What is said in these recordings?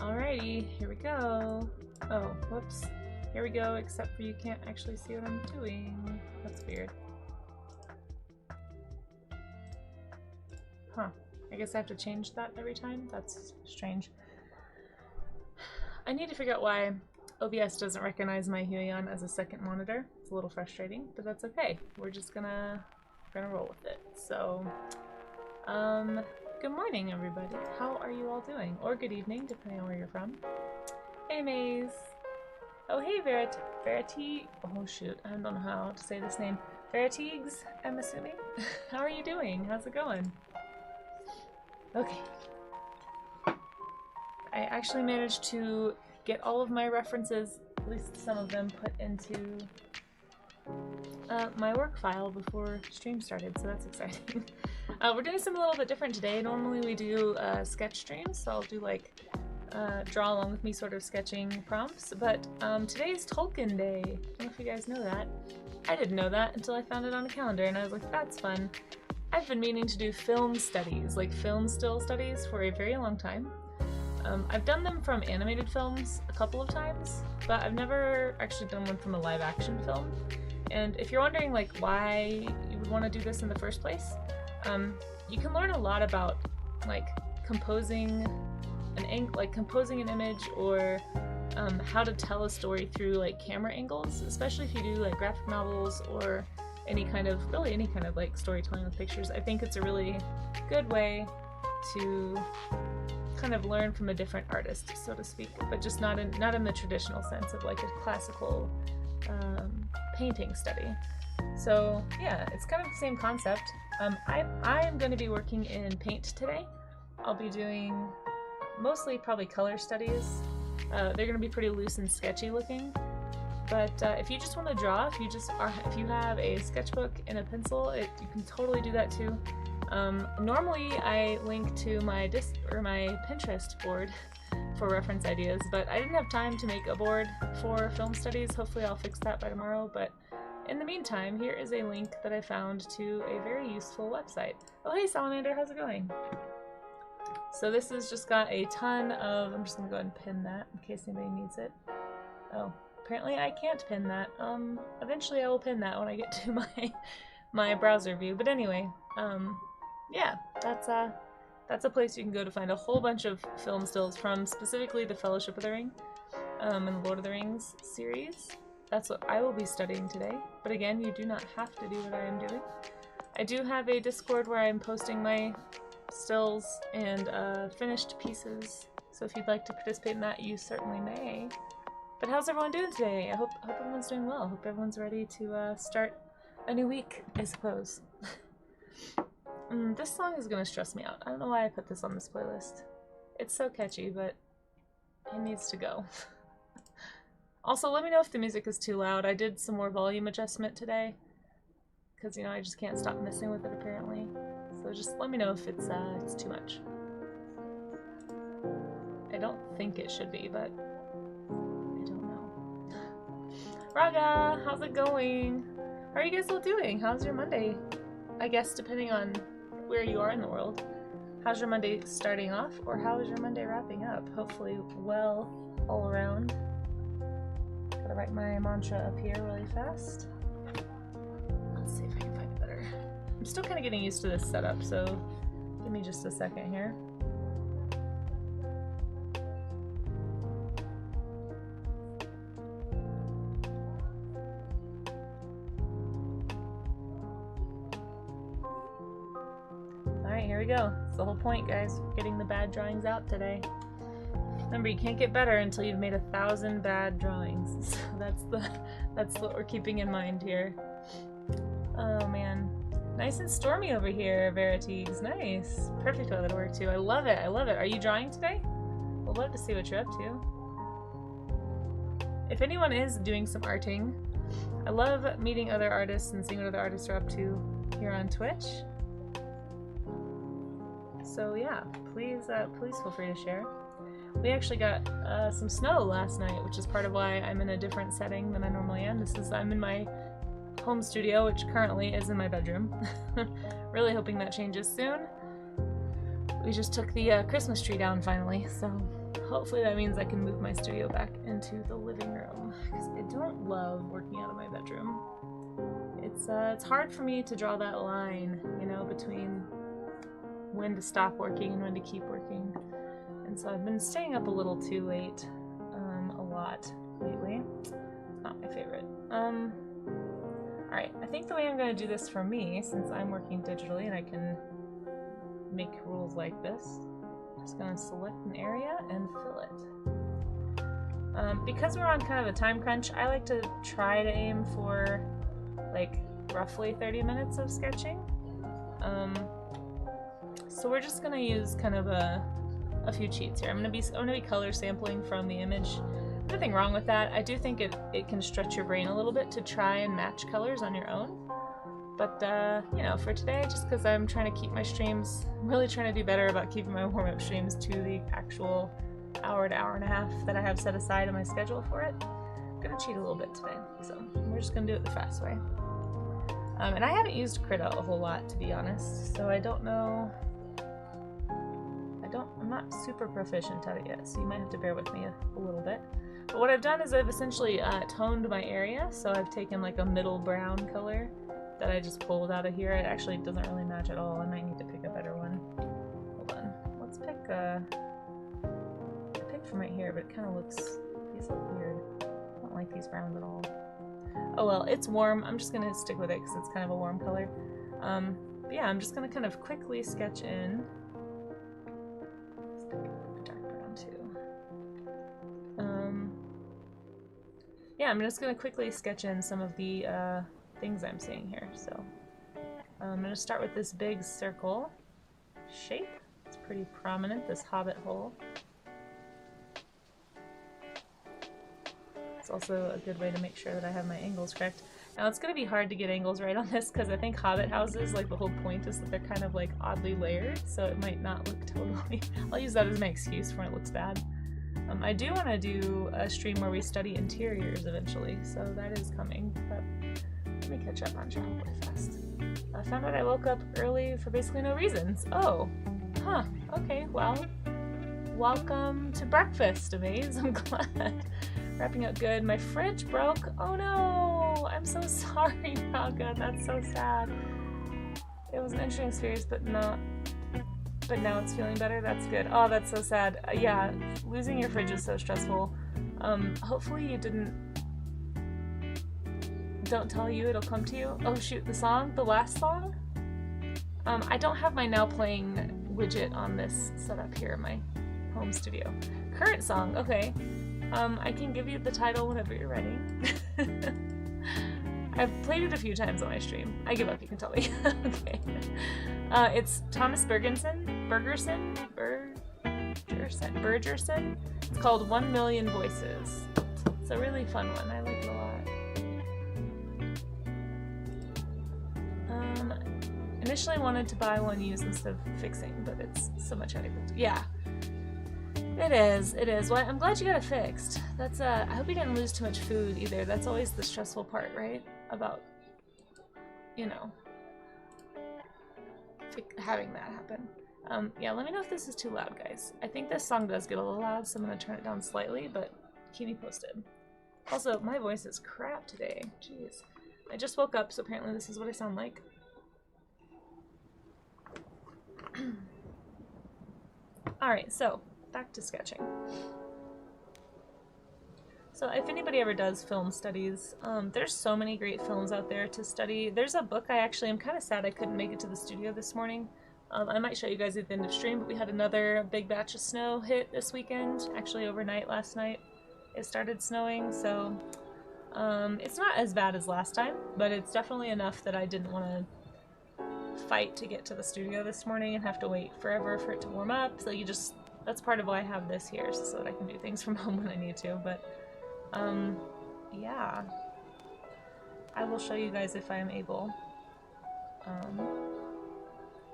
Alrighty, here we go. Oh, whoops. Here we go, except for you can't actually see what I'm doing. That's weird. Huh. I guess I have to change that every time? That's strange. I need to figure out why OBS doesn't recognize my Huion as a second monitor. It's a little frustrating, but that's okay. We're just gonna roll with it. So, good morning, everybody. How are you all doing? Or good evening, depending on where you're from. Hey, Maze. Oh, hey, Verity. Oh, shoot. I don't know how to say this name. Veritigues, I'm assuming. How are you doing? How's it going? Okay. I actually managed to get all of my references, at least some of them, put into my work file before stream started, so that's exciting. We're doing something a little bit different today. Normally we do sketch streams, so I'll do like draw along with me sort of sketching prompts, but today is Tolkien Day. I don't know if you guys know that. I didn't know that until I found it on a calendar, and I was like, that's fun. I've been meaning to do film studies, like film still studies, for a very long time. I've done them from animated films a couple of times, but I've never actually done one from a live action film. And if you're wondering like why you would want to do this in the first place, you can learn a lot about like composing an image, or how to tell a story through like camera angles, especially if you do like graphic novels or any kind of like storytelling with pictures. I think it's a really good way to kind of learn from a different artist, so to speak, but just not in the traditional sense of like a classical painting study. So yeah, it's kind of the same concept. I am going to be working in paint today. I'll be doing mostly probably color studies. They're going to be pretty loose and sketchy looking. But if you just want to draw, if you have a sketchbook and a pencil, you can totally do that too. Normally I link to my Pinterest board for reference ideas, but I didn't have time to make a board for film studies. Hopefully I'll fix that by tomorrow, but in the meantime, here is a link that I found to a very useful website. Oh hey Salamander, how's it going? So this has just got a ton of, I'm just gonna go ahead and pin that in case anybody needs it. Oh, apparently I can't pin that. Eventually I will pin that when I get to my browser view, but anyway, yeah, that's a place you can go to find a whole bunch of film stills from specifically the Fellowship of the Ring and the Lord of the Rings series. That's what I will be studying today, but again, you do not have to do what I am doing. I do have a Discord where I'm posting my stills and finished pieces, so if you'd like to participate in that, you certainly may. But how's everyone doing today? I hope everyone's doing well. Hope everyone's ready to start a new week, I suppose. This song is gonna stress me out. I don't know why I put this on this playlist. It's so catchy, but it needs to go. Also, let me know if the music is too loud. I did some more volume adjustment today, because, you know, I just can't stop messing with it, apparently. So just let me know if it's too much. I don't think it should be, but I don't know. Raga, how's it going? How are you guys all doing? How's your Monday? I guess depending on where you are in the world. How's your Monday starting off, or how is your Monday wrapping up? Hopefully well all around. Gotta write my mantra up here really fast. Let's see if I can find it better. I'm still kind of getting used to this setup, so give me just a second here. Alright, here we go. That's the whole point, guys. Getting the bad drawings out today. Remember, you can't get better until you've made 1,000 bad drawings. So that's what we're keeping in mind here. Oh man. Nice and stormy over here, Veritigues. Nice. Perfect weather to work too. I love it. I love it. Are you drawing today? We'll love to see what you're up to. If anyone is doing some arting, I love meeting other artists and seeing what other artists are up to here on Twitch. So yeah, please feel free to share. We actually got some snow last night, which is part of why I'm in a different setting than I normally am. I'm in my home studio, which currently is in my bedroom. Really hoping that changes soon. We just took the Christmas tree down finally, so hopefully that means I can move my studio back into the living room, because I don't love working out of my bedroom. It's hard for me to draw that line, you know, between when to stop working and when to keep working. And so I've been staying up a little too late, a lot lately. It's not my favorite. Alright, I think the way I'm going to do this for me, since I'm working digitally and I can make rules like this, I'm just going to select an area and fill it. Because we're on kind of a time crunch, I like to try to aim for like roughly 30 minutes of sketching. So we're just going to use kind of a few cheats here. I'm going to be color sampling from the image. Nothing wrong with that. I do think it can stretch your brain a little bit to try and match colors on your own. But, you know, for today, just because I'm trying to keep my streams, I'm really trying to do better about keeping my warm-up streams to the actual hour to hour and a half that I have set aside in my schedule for it. I'm going to cheat a little bit today, so we're just going to do it the fast way. And I haven't used Krita a whole lot, to be honest, so I don't know. I'm not super proficient at it yet, so you might have to bear with me a little bit. But what I've done is I've essentially toned my area, so I've taken like a middle brown color that I just pulled out of here. It actually doesn't really match at all. I might need to pick a better one. Hold on. Let's pick I picked from right here, but it kind of looks, these look weird. I don't like these browns at all. Oh well, it's warm. I'm just gonna stick with it because it's kind of a warm color. But yeah, I'm just gonna kind of quickly sketch in. Let's pick a dark brown too. Yeah, I'm just gonna quickly sketch in some of the things I'm seeing here. So I'm gonna start with this big circle shape. It's pretty prominent, this hobbit hole. It's also a good way to make sure that I have my angles correct. Now it's going to be hard to get angles right on this because I think hobbit houses, like the whole point is that they're kind of like oddly layered, so it might not look totally... I'll use that as my excuse for when it looks bad. I do want to do a stream where we study interiors eventually, so that is coming, but let me catch up on track really fast. I found out I woke up early for basically no reasons. Oh, huh, okay, well, welcome to breakfast, Amaze. I'm glad. Wrapping up good. My fridge broke. Oh no! I'm so sorry, Raga. That's so sad. It was an interesting experience, but no. But now it's feeling better. That's good. Oh, that's so sad. Yeah, losing your fridge is so stressful. Hopefully you didn't. Don't tell you, it'll come to you. Oh shoot, the song? The last song? I don't have my now playing widget on this setup here in my home studio. Current song, okay. I can give you the title whenever you're ready. I've played it a few times on my stream. I give up, you can tell me. Okay. It's Thomas Bergerson. It's called 1 Million Voices. It's a really fun one. I like it a lot. Initially wanted to buy one used instead of fixing, but it's so much headache. Yeah. It is. Well, I'm glad you got it fixed. That's, I hope you didn't lose too much food either. That's always the stressful part, right? About, you know, having that happen. Yeah, let me know if this is too loud, guys. I think this song does get a little loud, so I'm gonna turn it down slightly, but keep me posted. Also, my voice is crap today. Jeez. I just woke up, so apparently this is what I sound like. Alright, so back to sketching. So if anybody ever does film studies, there's so many great films out there to study. There's a book I'm kind of sad I couldn't make it to the studio this morning. I might show you guys at the end of stream, but we had another big batch of snow hit this weekend. Actually overnight last night it started snowing, so it's not as bad as last time, but it's definitely enough that I didn't want to fight to get to the studio this morning and have to wait forever for it to warm up. So that's part of why I have this here, so that I can do things from home when I need to, but yeah. I will show you guys if I am able.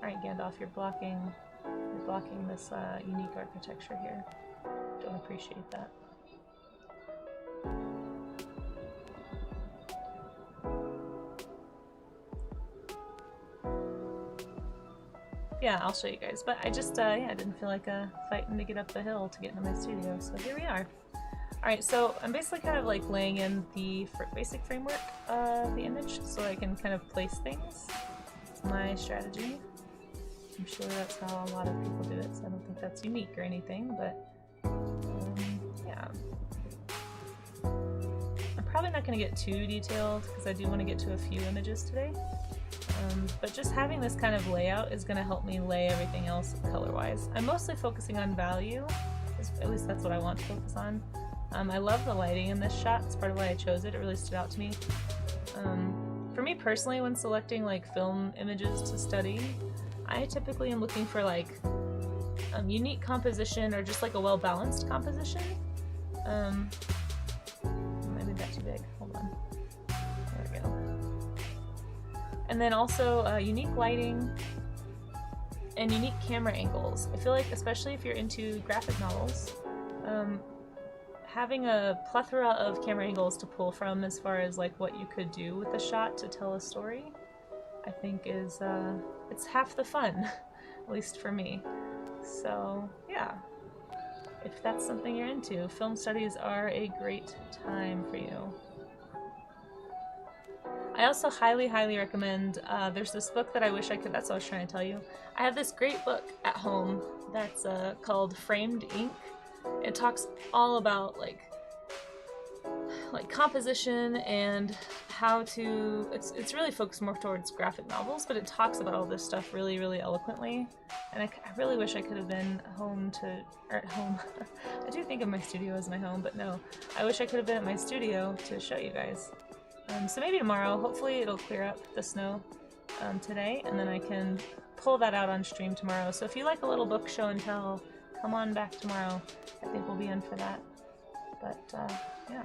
Alright, Gandalf, you're blocking this unique architecture here. Don't appreciate that. yeah, I'll show you guys. But I just, yeah, I didn't feel like fighting to get up the hill to get into my studio, so here we are. Alright, so I'm basically kind of like laying in the basic framework of the image so I can kind of place things. It's my strategy. I'm sure that's how a lot of people do it, so I don't think that's unique or anything, but yeah. I'm probably not going to get too detailed because I do want to get to a few images today. But just having this kind of layout is going to help me lay everything else color-wise. I'm mostly focusing on value, at least that's what I want to focus on. I love the lighting in this shot, it's part of why I chose it, it really stood out to me. For me personally, when selecting like film images to study, I typically am looking for like unique composition or just like a well-balanced composition. Maybe that's too big, hold on. There we go. And then also unique lighting and unique camera angles. I feel like especially if you're into graphic novels, having a plethora of camera angles to pull from as far as like what you could do with a shot to tell a story, I think is, it's half the fun, at least for me. So yeah, if that's something you're into, film studies are a great time for you. I also highly, highly recommend, there's this book that I wish I could, that's what I was trying to tell you. I have this great book at home that's called Framed Ink. It talks all about like composition and how to, it's really focused more towards graphic novels, but it talks about all this stuff really, really eloquently. And I really wish I could have been home to, or at home. I do think of my studio as my home, but no. I wish I could have been at my studio to show you guys. So maybe tomorrow, hopefully it'll clear up the snow today, and then I can pull that out on stream tomorrow. So if you like a little book show and tell, come on back tomorrow. I think we'll be in for that. But yeah.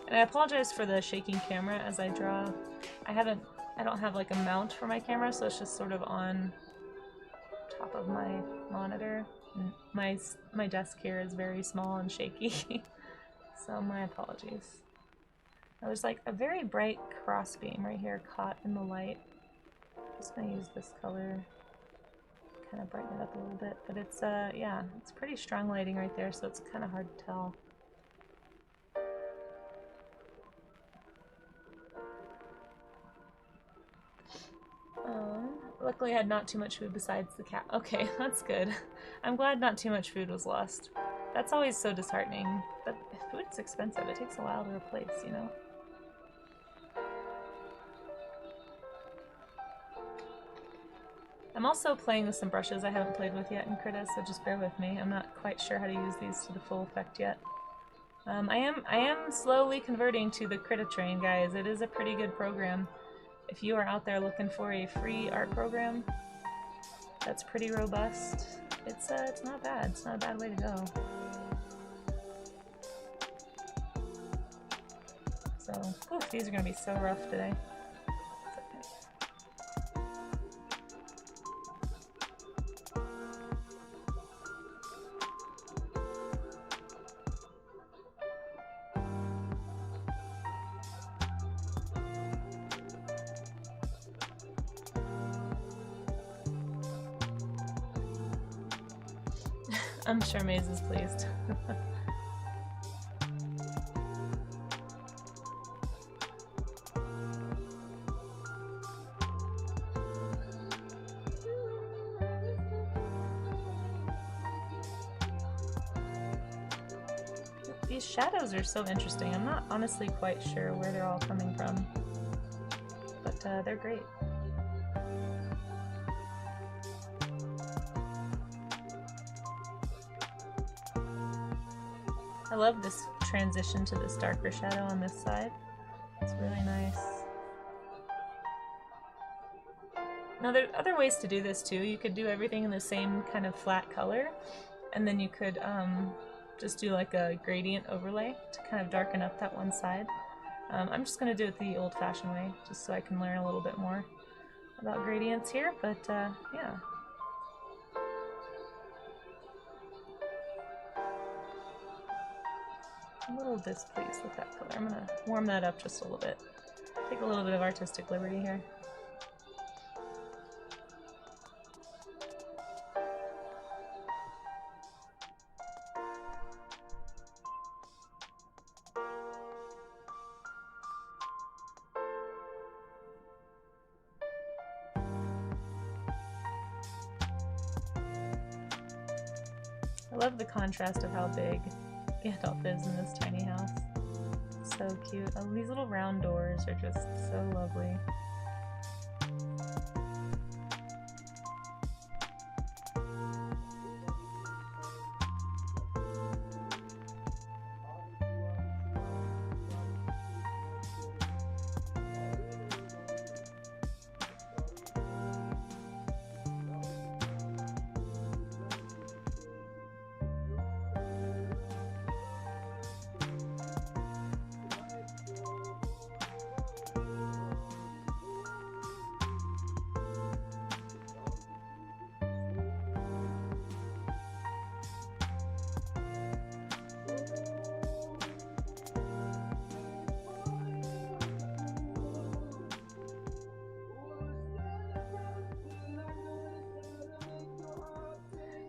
And I apologize for the shaking camera as I draw. I don't have like a mount for my camera, so it's just sort of on top of my monitor. My desk here is very small and shaky, so my apologies. There's like a very bright crossbeam right here caught in the light. I'm just gonna use this color, kind of brighten it up a little bit, but it's yeah, it's pretty strong lighting right there, so it's kind of hard to tell. Luckily I had not too much food besides the cat. Okay, that's good. I'm glad not too much food was lost. That's always so disheartening. But food is expensive. It takes a while to replace, you know? I'm also playing with some brushes I haven't played with yet in Krita, so just bear with me. I'm not quite sure how to use these to the full effect yet. I am slowly converting to the Krita train, guys. It is a pretty good program. If you are out there looking for a free art program that's pretty robust, it's not bad. It's not a bad way to go. So, oof, these are gonna be so rough today. I'm sure Maze is pleased. These shadows are so interesting. I'm not honestly quite sure where they're all coming from, but they're great. I love this transition to this darker shadow on this side. It's really nice. Now there are other ways to do this too. You could do everything in the same kind of flat color, and then you could just do like a gradient overlay to kind of darken up that one side. I'm just going to do it the old-fashioned way, just so I can learn a little bit more about gradients here, but yeah. I'm a little displeased with that color. I'm gonna warm that up just a little bit. Take a little bit of artistic liberty here. love the contrast of how big Gandalf is in this tiny house. So cute. Oh, these little round doors are just so lovely.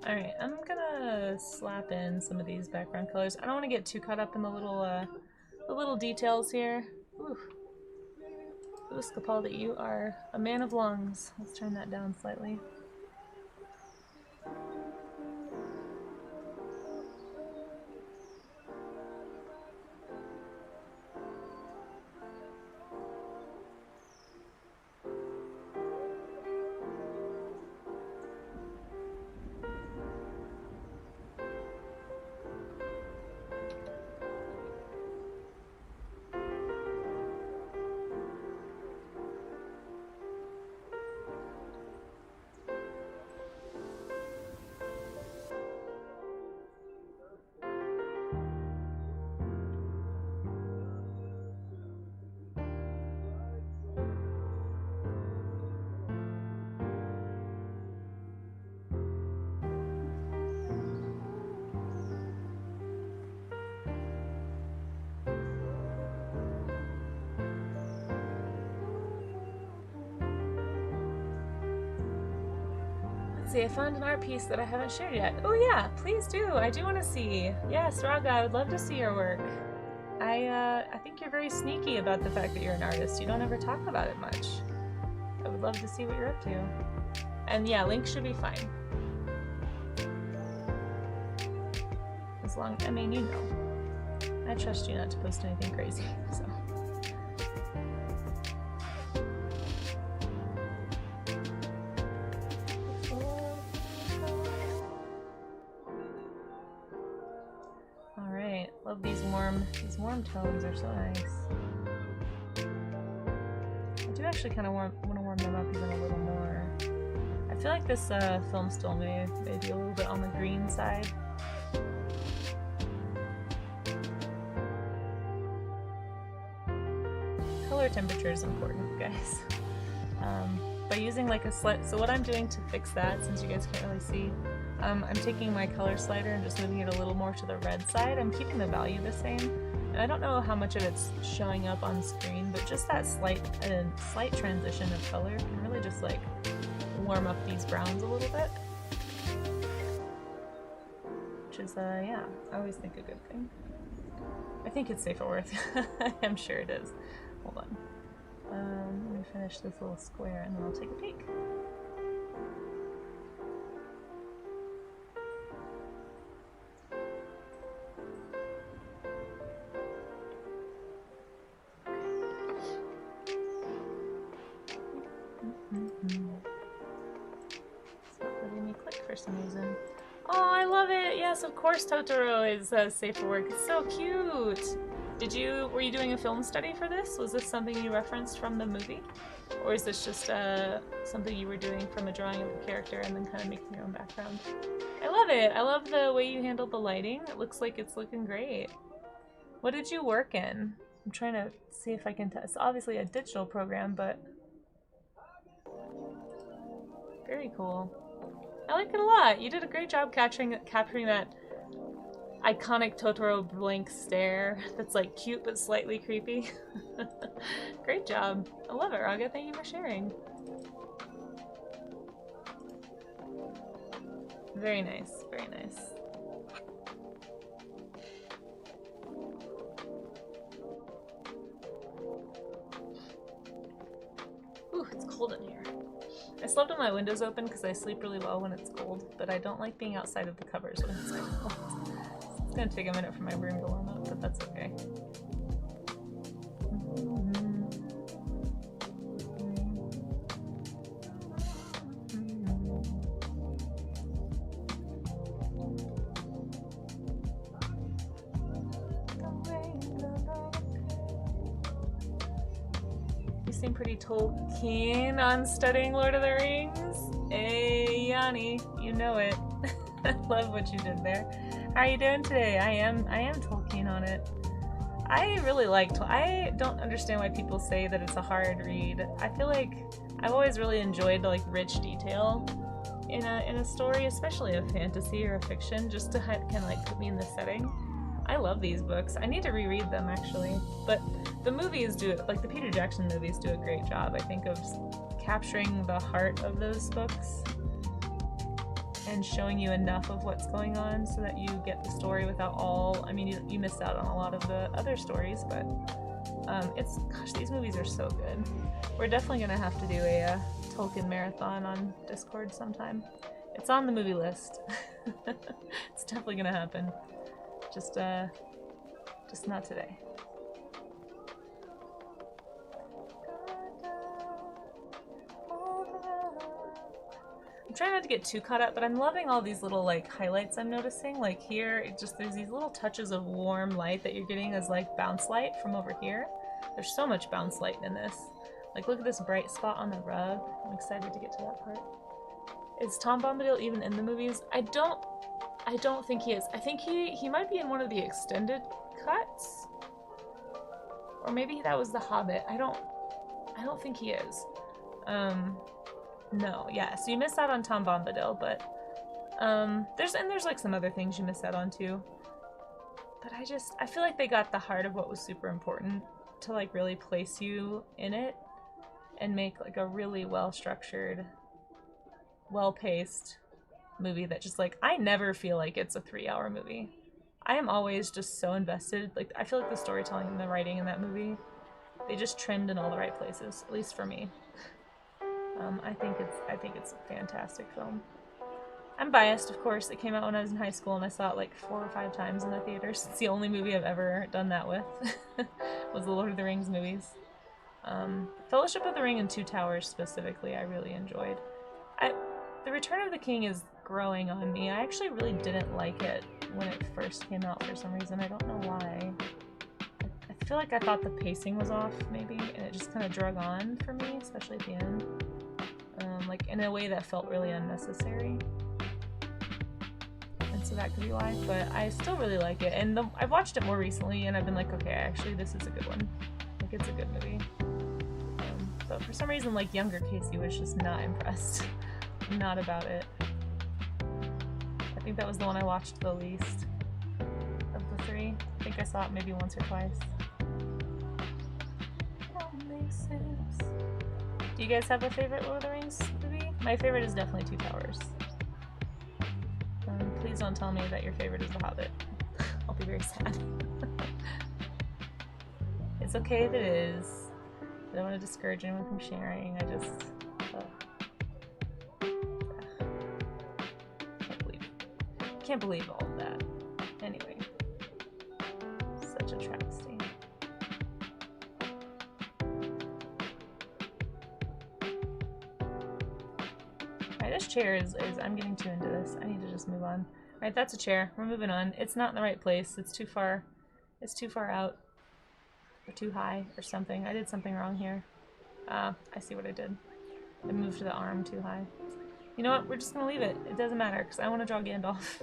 Alright, I'm gonna slap in some of these background colors. I don't want to get too caught up in the little details here. Ooh. Ooh, Scapaldi, you are a man of lungs. Let's turn that down slightly. See, I found an art piece that I haven't shared yet. Oh yeah, please do. I do want to see. Yes, Raga, I would love to see your work. I think you're very sneaky about the fact that you're an artist. You don't ever talk about it much. I would love to see what you're up to. And yeah, link should be fine. As long, I mean, you know. I trust you not to post anything crazy, so. Love these warm tones are so nice. I do actually kind of want to warm them up even a little more. I feel like this film still may be a little bit on the green side. Color temperature is important, guys. By using like a slit, so what I'm doing to fix that, since you guys can't really see, I'm taking my color slider and just moving it a little more to the red side. I'm keeping the value the same, and I don't know how much of it's showing up on screen, but just that slight transition of color can really just like warm up these browns a little bit. Which is, yeah, I always think a good thing. I think it's safer worth. I'm sure it is. Hold on. Let me finish this little square and then I'll take a peek. It's not letting me click for some reason. Oh, I love it! Yes, of course Totoro is safe for work. It's so cute! Were you doing a film study for this? Was this something you referenced from the movie? Or is this just something you were doing from a drawing of the character and then kind of making your own background? I love it! I love the way you handled the lighting. It looks like it's looking great. What did you work in? I'm trying to see if I can test. It's obviously a digital program, but very cool. I like it a lot. You did a great job capturing that iconic Totoro blank stare that's like cute but slightly creepy. Great job. I love it, Raga. Thank you for sharing. Very nice. Very nice. Ooh, it's cold in here. I slept with my windows open because I sleep really well when it's cold, but I don't like being outside of the covers when it's cold. It's gonna take a minute for my room to warm up, but that's okay. Seem pretty Tolkien on studying Lord of the Rings. Hey, Yanni, you know it. I love what you did there. How are you doing today? I am Tolkien on it. I really like I don't understand why people say that it's a hard read. I feel like I've always really enjoyed the rich detail in a story, especially a fantasy or a fiction, just to kind of put me in the setting. I love these books. I need to reread them actually, but the movies do it, the Peter Jackson movies do a great job, I think, of capturing the heart of those books and showing you enough of what's going on so that you get the story without you missed out on a lot of the other stories, but these movies are so good. We're definitely gonna have to do a Tolkien marathon on Discord sometime. It's on the movie list. It's definitely gonna happen. Just not today. I'm trying not to get too caught up, but I'm loving all these little highlights I'm noticing. Here, there's these little touches of warm light that you're getting as bounce light from over here. There's so much bounce light in this. Look at this bright spot on the rug. I'm excited to get to that part. Is Tom Bombadil even in the movies? I don't think he is. I think he might be in one of the extended cuts. Or maybe that was The Hobbit. I don't think he is. No, yeah, so you miss out on Tom Bombadil, but there's some other things you miss out on too. But I feel like they got the heart of what was super important to really place you in it and make a really well-structured, well-paced movie that just I never feel like it's a 3-hour movie. I am always just so invested. I feel like the storytelling and the writing in that movie, they just trimmed in all the right places, at least for me. I think it's a fantastic film. I'm biased, of course. It came out when I was in high school and I saw it 4 or 5 times in the theaters. It's the only movie I've ever done that with. Was the Lord of the Rings movies. Fellowship of the Ring and Two Towers specifically I really enjoyed. The Return of the King is growing on me. I actually really didn't like it when it first came out for some reason. I don't know why. I feel like I thought the pacing was off, maybe, and it just kind of drug on for me, especially at the end. In a way that felt really unnecessary. And so that could be why, but I still really like it. And I've watched it more recently, and I've been okay, actually, this is a good one. It's a good movie. But for some reason, younger Casey was just not impressed. Not about it. I think that was the one I watched the least of the 3. I think I saw it maybe once or twice. Do you guys have a favorite Lord of the Rings movie? My favorite is definitely Two Towers. Please don't tell me that your favorite is The Hobbit. I'll be very sad. It's okay if it is. I don't want to discourage anyone from sharing. I just... Can't believe all of that. Anyway. Such a travesty. Alright, this chair is I'm getting too into this. I need to just move on. Alright, that's a chair. We're moving on. It's not in the right place. It's too far out. Or too high or something. I did something wrong here. I see what I did. I moved the arm too high. You know what? We're just gonna leave it. It doesn't matter, because I want to draw Gandalf.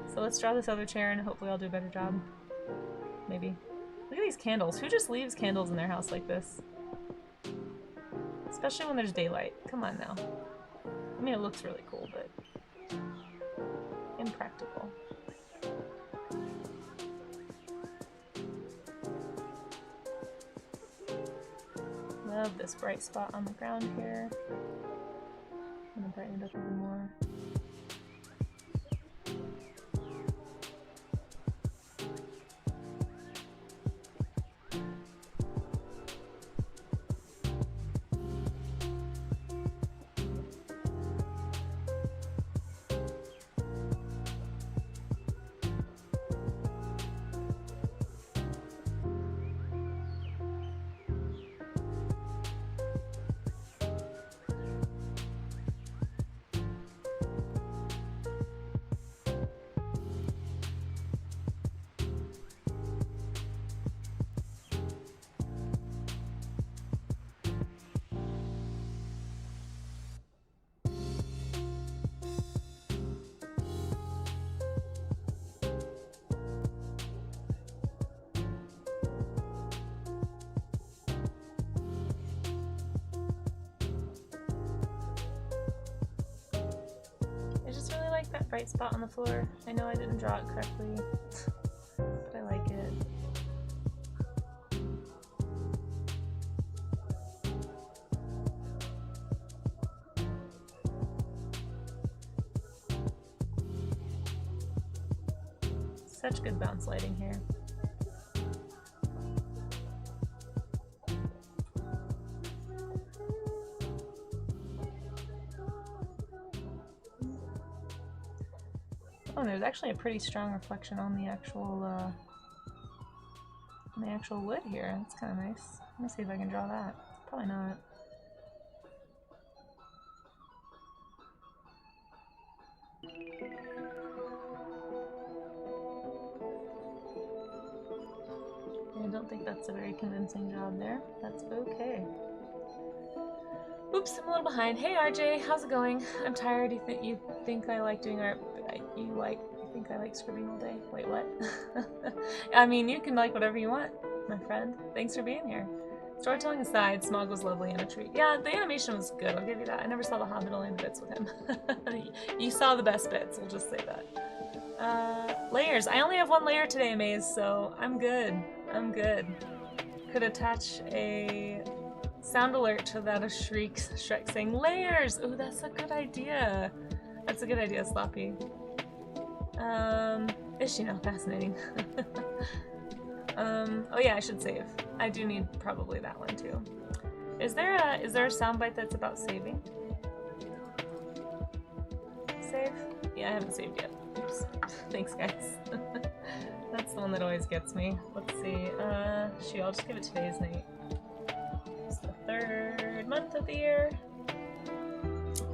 So let's draw this other chair, and hopefully I'll do a better job. Maybe. Look at these candles. Who just leaves candles in their house like this? Especially when there's daylight. Come on now. I mean, it looks really cool, but... impractical. Love this bright spot on the ground here. I'm gonna brighten it up even more. that bright spot on the floor. I know I didn't draw it correctly, but I like it. Such good bounce lighting here. Oh, and there's actually a pretty strong reflection on the actual wood here. That's kind of nice. Let me see if I can draw that. Probably not. I don't think that's a very convincing job there. That's okay. Oops, I'm a little behind. Hey RJ, how's it going? I'm tired. You think I like doing art, but you think I like scribbling all day? Wait, what? I mean, you can like whatever you want, my friend. Thanks for being here. Storytelling aside, Smaug was lovely and a treat. Yeah, the animation was good, I'll give you that. I never saw the Hobbit, only the bits with him. You saw the best bits, we'll just say that. Layers. I only have one layer today, Maze, so I'm good. I'm good. Could attach a sound alert to that of Shrek saying layers! Ooh, that's a good idea. That's a good idea, Sloppy. Is she not fascinating? Oh yeah, I should save. I do need probably that one too. Is there a soundbite that's about saving? Save? Yeah, I haven't saved yet. Oops. Thanks, guys. That's the one that always gets me. Let's see. Shoot, I'll just give it today's night. It's the 3rd month of the year.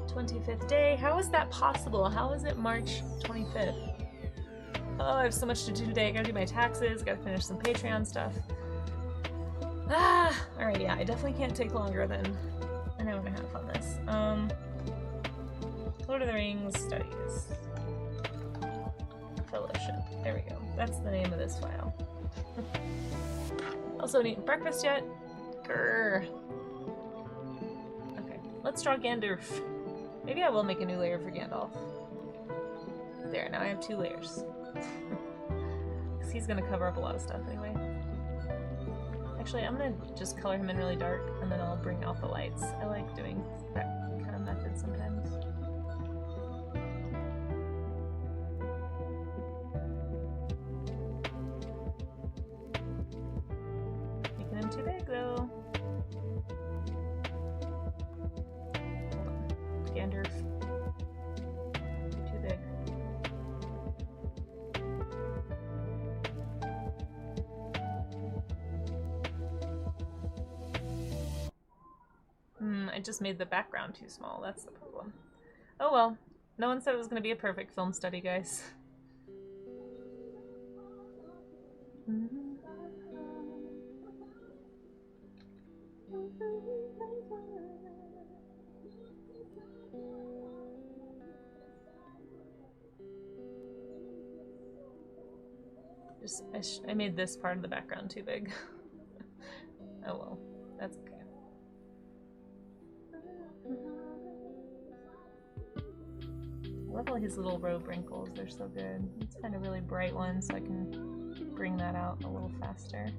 25th day. How is that possible? How is it March 25th? Oh, I have so much to do today. I gotta do my taxes, gotta finish some Patreon stuff. Ah! Alright, yeah, I definitely can't take longer than an hour and a half on this. Lord of the Rings Studies. Fellowship. There we go. That's the name of this file. Also, eaten breakfast yet? Grrr. Okay, let's draw Gandalf. Maybe I will make a new layer for Gandalf. There, now I have 2 layers. Because he's gonna cover up a lot of stuff anyway. Actually, I'm gonna just color him in really dark, and then I'll bring out the lights. I like doing that kind of method sometimes. Making him too big, though. Hold on. Gandalf. Too big. I just made the background too small. That's the problem. Oh well. No one said it was going to be a perfect film study, guys. I made this part of the background too big. Oh well. That's okay. I love all his little robe wrinkles, they're so good. Let's find a really bright one so I can bring that out a little faster.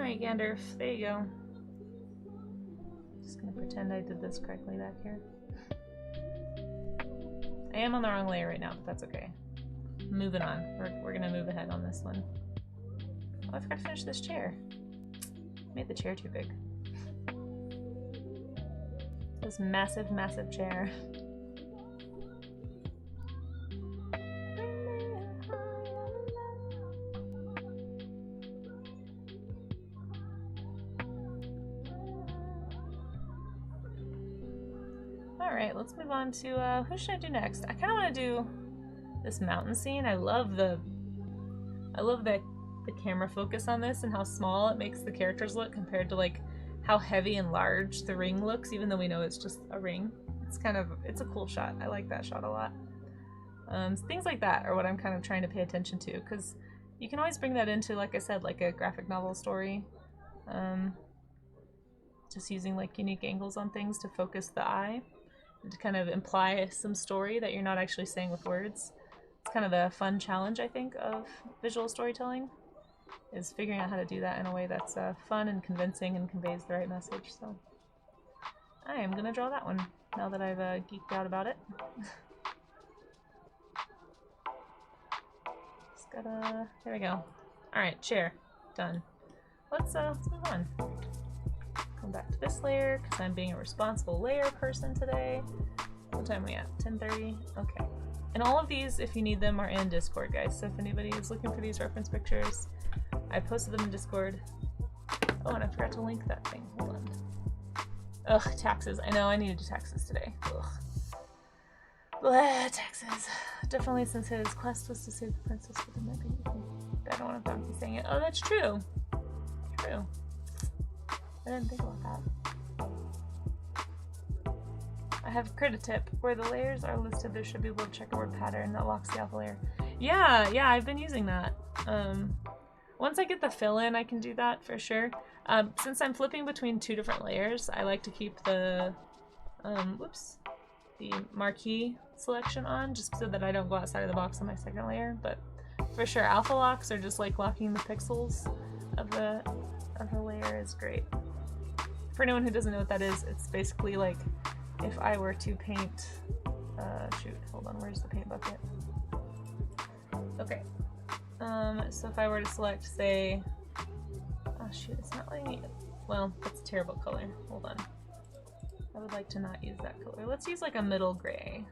Alright, Gandalf, there you go. Just gonna pretend I did this correctly back here. I am on the wrong layer right now, but that's okay. Moving on. We're gonna move ahead on this one. Oh, I forgot to finish this chair. Made the chair too big. This massive, massive chair. Alright, let's move on to, who should I do next? I kind of want to do this mountain scene. I love the camera focus on this and how small it makes the characters look compared to like how heavy and large the ring looks, even though we know it's just a ring. It's a cool shot. I like that shot a lot. Things like that are what I'm kind of trying to pay attention to, because you can always bring that into, like I said, like a graphic novel story. Just using like unique angles on things to focus the eye and to kind of imply some story that you're not actually saying with words. It's kind of the fun challenge, I think, of visual storytelling, is figuring out how to do that in a way that's fun and convincing and conveys the right message. So I am gonna draw that one now that I've geeked out about it. Just gotta, there we go. Alright, chair, done. Let's move on. Come back to this layer, because I'm being a responsible layer person today. What time are we at? 10:30? Okay. And all of these, if you need them, are in Discord, guys. So if anybody is looking for these reference pictures, I posted them in Discord. Oh, and I forgot to link that thing. Hold on. Ugh, taxes. I know, I need to do taxes today. Ugh. Blah, taxes. Definitely, since his quest was to save the princess, but it might be. I don't want to donkey saying it. Oh, that's true. True. I didn't think about that. I have a crit tip. Where the layers are listed, there should be a little checkerboard pattern that locks the alpha layer. Yeah, I've been using that. Once I get the fill in, I can do that for sure. Since I'm flipping between two different layers, I like to keep the, the marquee selection on, just so that I don't go outside of the box on my second layer. But for sure, alpha locks are just like locking the pixels of the layer is great. For anyone who doesn't know what that is, it's basically like if I were to paint, shoot, hold on, where's the paint bucket? Okay. So if I were to select, say, oh shoot, it's not letting me, well, that's a terrible color. Hold on. I would like to not use that color. Let's use like a middle gray.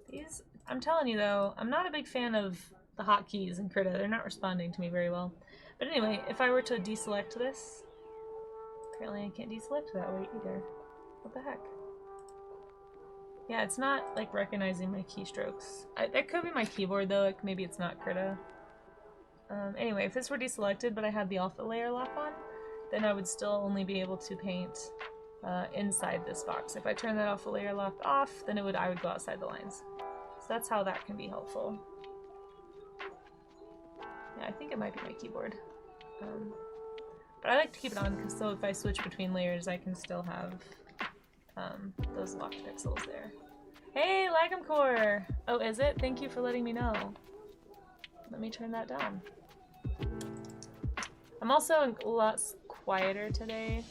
These, I'm telling you though, I'm not a big fan of the hotkeys in Krita. They're not responding to me very well. But anyway, if I were to deselect this, apparently I can't deselect that way either. What the heck? Yeah, it's not like recognizing my keystrokes. That could be my keyboard though, like maybe it's not Krita. Anyway, if this were deselected but I had the alpha layer lock on, then I would still only be able to paint inside this box. If I turn that alpha layer lock off, then I would go outside the lines. So that's how that can be helpful. Yeah, I think it might be my keyboard. But I like to keep it on because so if I switch between layers, I can still have those locked pixels there. Hey, Lagumcore! Oh, is it? Thank you for letting me know. Let me turn that down. I'm also a lot quieter today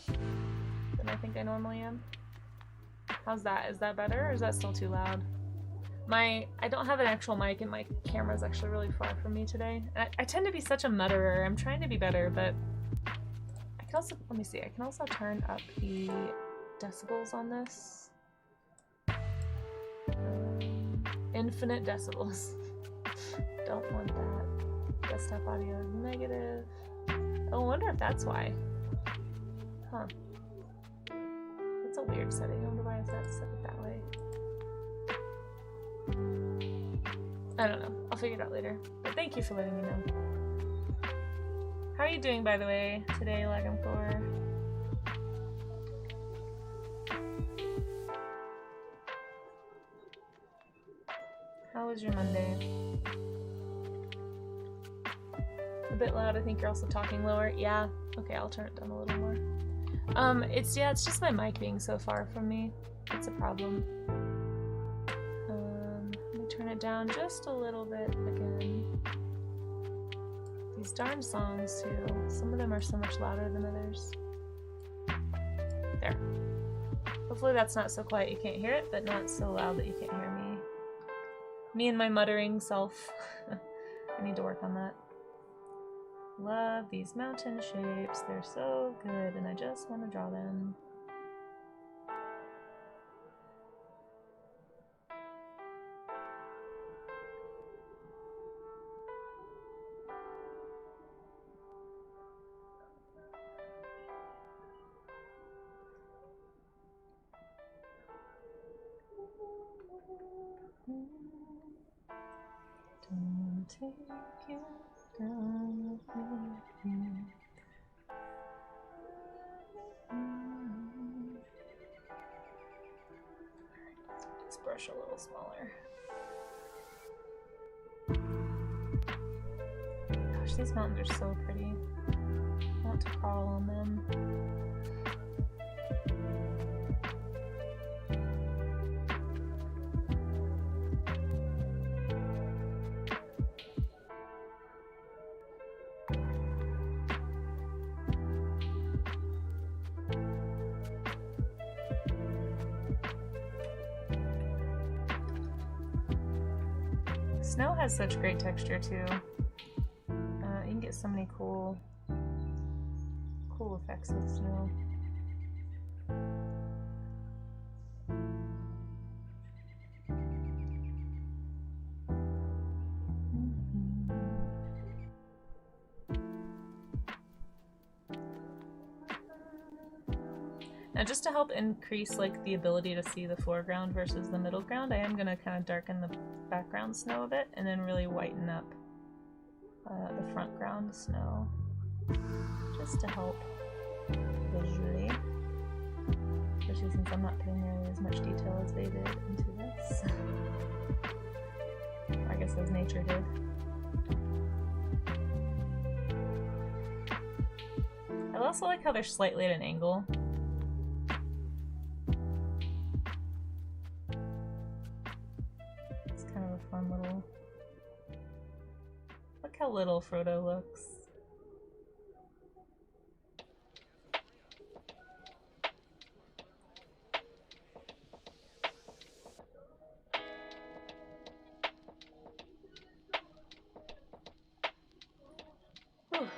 than I think I normally am. How's that? Is that better or is that still too loud? I don't have an actual mic and my camera's actually really far from me today. I tend to be such a mutterer. I'm trying to be better, but I can also, let me see, I can also turn up the decibels on this. Infinite decibels. Don't want that. Desktop audio is negative. Oh, I wonder if that's why. Huh. That's a weird setting. I wonder why I have to set it that way. I don't know. I'll figure it out later. But thank you for letting me know. How are you doing, by the way, today, Lagumcore? How was your Monday? A bit loud. I think you're also talking lower. Yeah. Okay, I'll turn it down a little more. It's just my mic being so far from me. It's a problem. Let me turn it down just a little bit again. These darn songs too. Some of them are so much louder than others. There. Hopefully that's not so quiet you can't hear it, but not so loud that you can't hear me. Me and my muttering self. I need to work on that. Love these mountain shapes. They're so good, and I just want to draw them. Don't take you down with me. This brush a little smaller. Gosh, these mountains are so pretty. I want to crawl on them. Snow has such great texture too. You can get so many cool effects with snow. Now just to help increase like the ability to see the foreground versus the middle ground, I am going to kind of darken the background snow a bit and then really whiten up the front ground snow, just to help visually, especially since I'm not putting nearly as much detail as they did into this. I guess as nature did. I also like how they're slightly at an angle. Fun little. Look how little Frodo looks. Whew.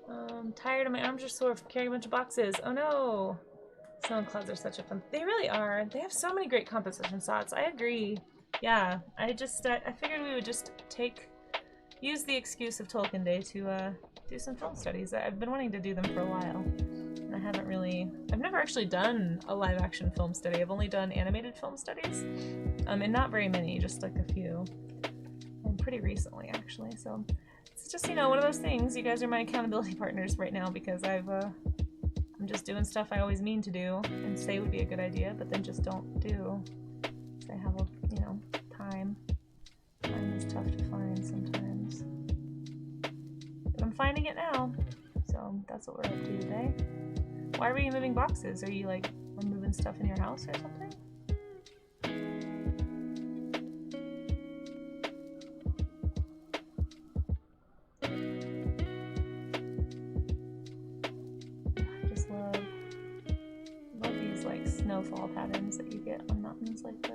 I'm tired and my arms are sore from carrying a bunch of boxes. Oh no! Snow and clouds are such a fun. They really are. They have so many great composition shots. I agree. Yeah, I figured we would just use the excuse of Tolkien Day to do some film studies. I've been wanting to do them for a while, and I've never actually done a live action film study. I've only done animated film studies, and not very many, just like a few, and pretty recently actually. So it's just, you know, one of those things. You guys are my accountability partners right now because I'm just doing stuff I always mean to do and say would be a good idea, but then just don't do. So I have a, you know, time. Time is tough to find sometimes. But I'm finding it now. So that's what we're up to today. Why were you moving boxes? Are you like moving stuff in your house or something? I just love these like snowfall patterns that you get on mountains like this.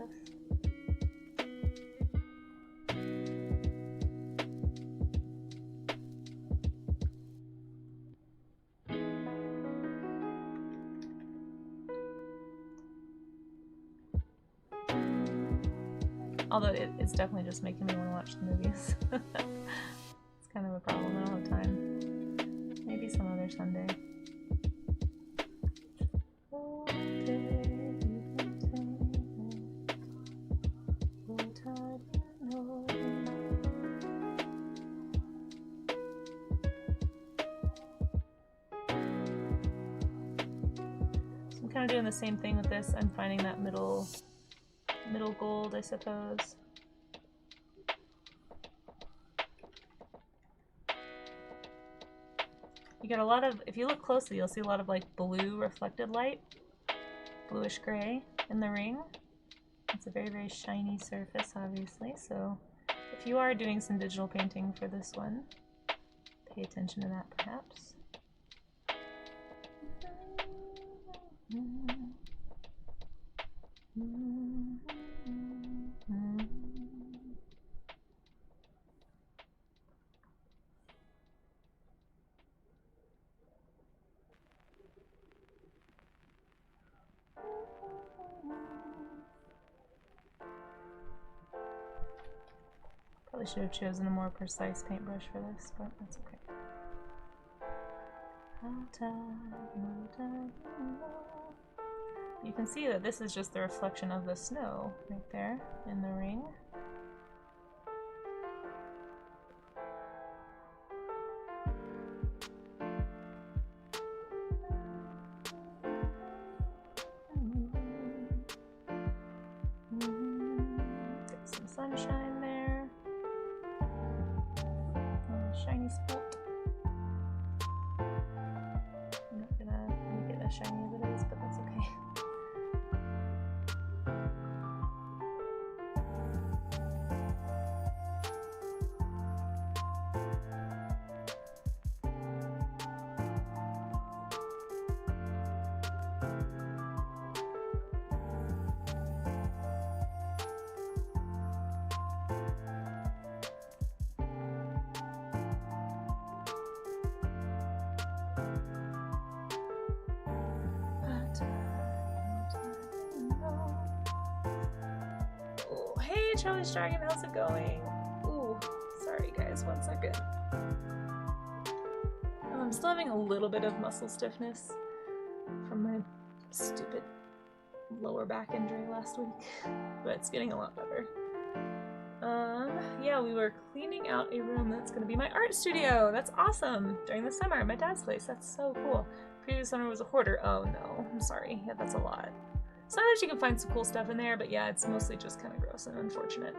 Although it's definitely just making me want to watch the movies. It's kind of a problem. I don't have time. Maybe some other Sunday. So I'm kind of doing the same thing with this. I'm finding that middle gold, I suppose. You get a lot of, if you look closely, you'll see a lot of like blue reflected light, bluish gray in the ring. It's a very, very shiny surface, obviously. So if you are doing some digital painting for this one, pay attention to that, perhaps. Probably should have chosen a more precise paintbrush for this, but that's okay. You can see that this is just the reflection of the snow right there in the ring. Get some sunshine there. Shiny spot. I'm not gonna make it as shiny as it is, but that's okay. Oh, hey Charlie's Dragon, how's it going? Ooh, sorry guys, 1 second. I'm still having a little bit of muscle stiffness from my stupid lower back injury last week, but it's getting a lot better. Yeah, we were cleaning out a room that's going to be my art studio. That's awesome. During the summer at my dad's place. That's so cool. Previous owner was a hoarder. Oh no, I'm sorry. Yeah, that's a lot. Sometimes you can find some cool stuff in there, but yeah, it's mostly just kind of gross and unfortunate.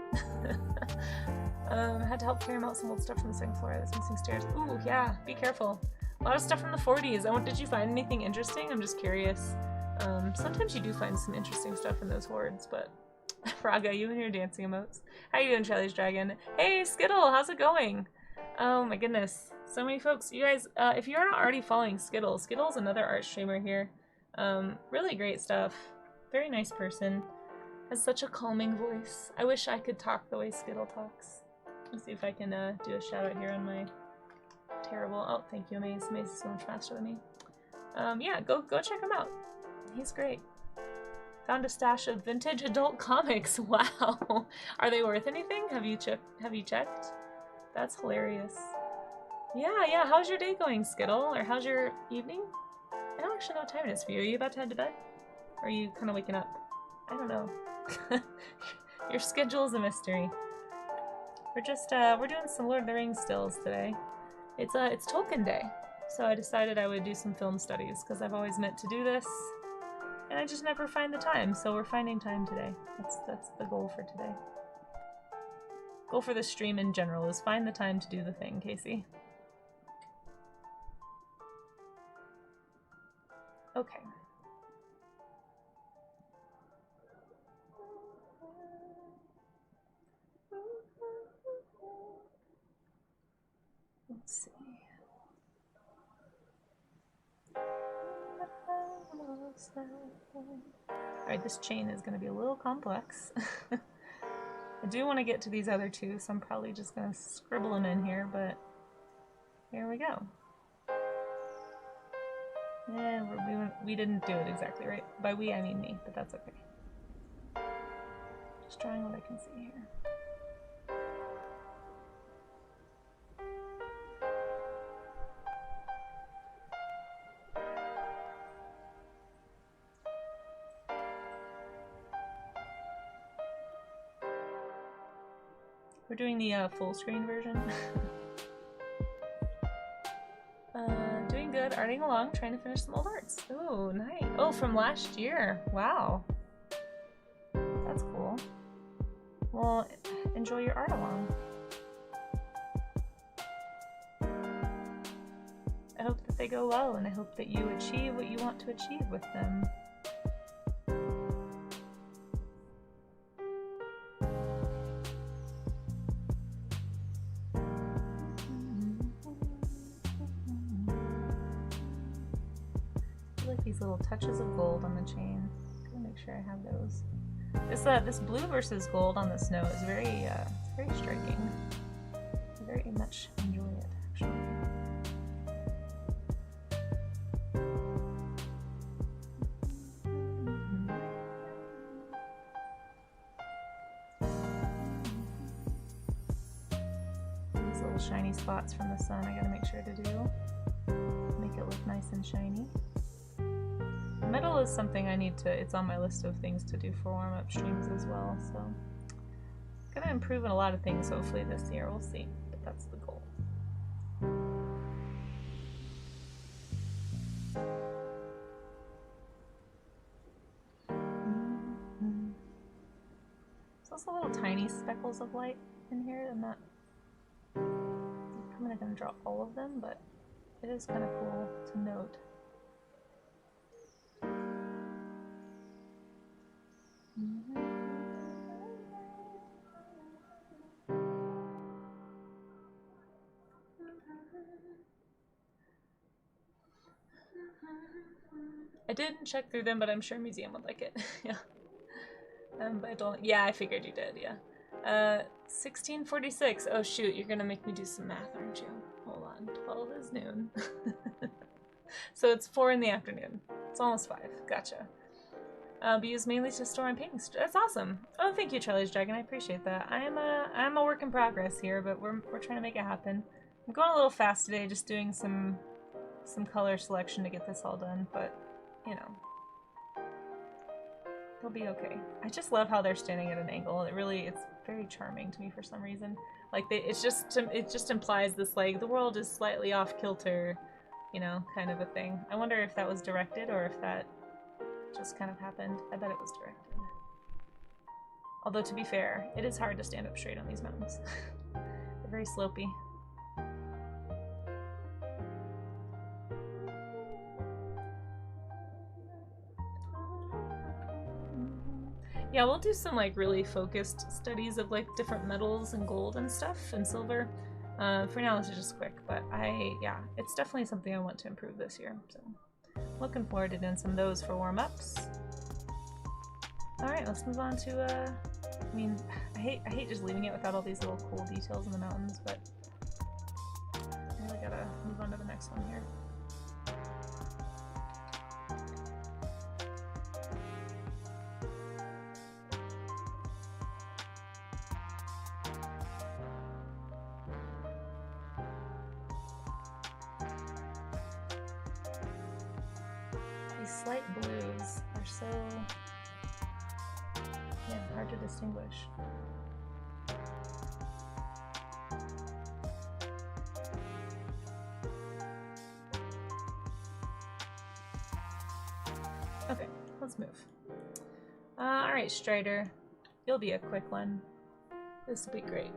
Had to help carry him out some old stuff from the second floor that's missing stairs. Ooh, yeah, be careful. A lot of stuff from the 40s. Did you find anything interesting? I'm just curious. Sometimes you do find some interesting stuff in those hoards, but Fraga, you and your dancing emotes. How you doing, Charlie's Dragon? Hey, Skittle, how's it going? Oh my goodness, so many folks. You guys, if you're not already following Skittle, Skittle's another art streamer here. Really great stuff. Very nice person. Has such a calming voice. I wish I could talk the way Skittle talks. Let's see if I can do a shout out here on my terrible. Oh, thank you, Amaze. Amaze is so much faster than me. Yeah, go check him out. He's great. Found a stash of vintage adult comics. Wow. Are they worth anything? Have you checked? That's hilarious. Yeah. How's your day going, Skittle? Or how's your evening? I don't actually know what time it is for you. Are you about to head to bed? Or are you kind of waking up? I don't know. Your schedule is a mystery. We're just we're doing some Lord of the Rings stills today. It's Tolkien Day, so I decided I would do some film studies because I've always meant to do this, and I just never find the time. So we're finding time today. That's the goal for today. Goal for the stream in general is find the time to do the thing, Casey. Okay. Let's see. Alright, this chain is going to be a little complex. I do want to get to these other two, so I'm probably just going to scribble them in here, but here we go. Yeah, we didn't do it exactly right. By we, I mean me, but that's okay. Just drawing what I can see here. We're doing the full screen version. Doing good, arting along, trying to finish some old arts. Ooh, nice. Oh, from last year. Wow. That's cool. Well, enjoy your art along. I hope that they go well, and I hope that you achieve what you want to achieve with them. these little touches of gold on the chain. Gotta make sure I have those. This blue versus gold on the snow is very striking. I very much enjoy it, actually. These little shiny spots from the sun I gotta make sure to do. Make it look nice and shiny. Metal is something I need to, it's on my list of things to do for warm-up streams as well, so gonna improve in a lot of things hopefully this year, we'll see, but that's the goal. There's also little tiny speckles of light in here. I'm not gonna draw all of them, but it is kind of cool to note. I didn't check through them, but I'm sure Museum would like it. Yeah. But I don't. Yeah, I figured you did. Yeah. 1646. Oh shoot, you're gonna make me do some math, aren't you? Hold on. 12 is noon. So it's 4 in the afternoon. It's almost 5. Gotcha. Be used mainly to store on paintings. That's awesome. Oh, thank you, Charlie's Dragon. I appreciate that. I'm a work in progress here, but we're trying to make it happen. I'm going a little fast today, just doing some color selection to get this all done, but you know, they'll be okay. I just love how they're standing at an angle. It's very charming to me for some reason. Like it just implies this, like, the world is slightly off kilter, you know, kind of a thing. I wonder if that was directed or if that just kind of happened. I bet it was directed. Although, to be fair, it is hard to stand up straight on these mountains. They're very slopey. Yeah, we'll do some like really focused studies of like different metals and gold and stuff and silver. For now, this is just quick, but yeah, it's definitely something I want to improve this year. So, looking forward to doing some of those for warm-ups. All right, let's move on to. I mean, I hate just leaving it without all these little cool details in the mountains, but I really gotta move on to the next one here. Slight blues are so, yeah, hard to distinguish. Okay, let's move. Alright, Strider. You'll be a quick one. This will be great.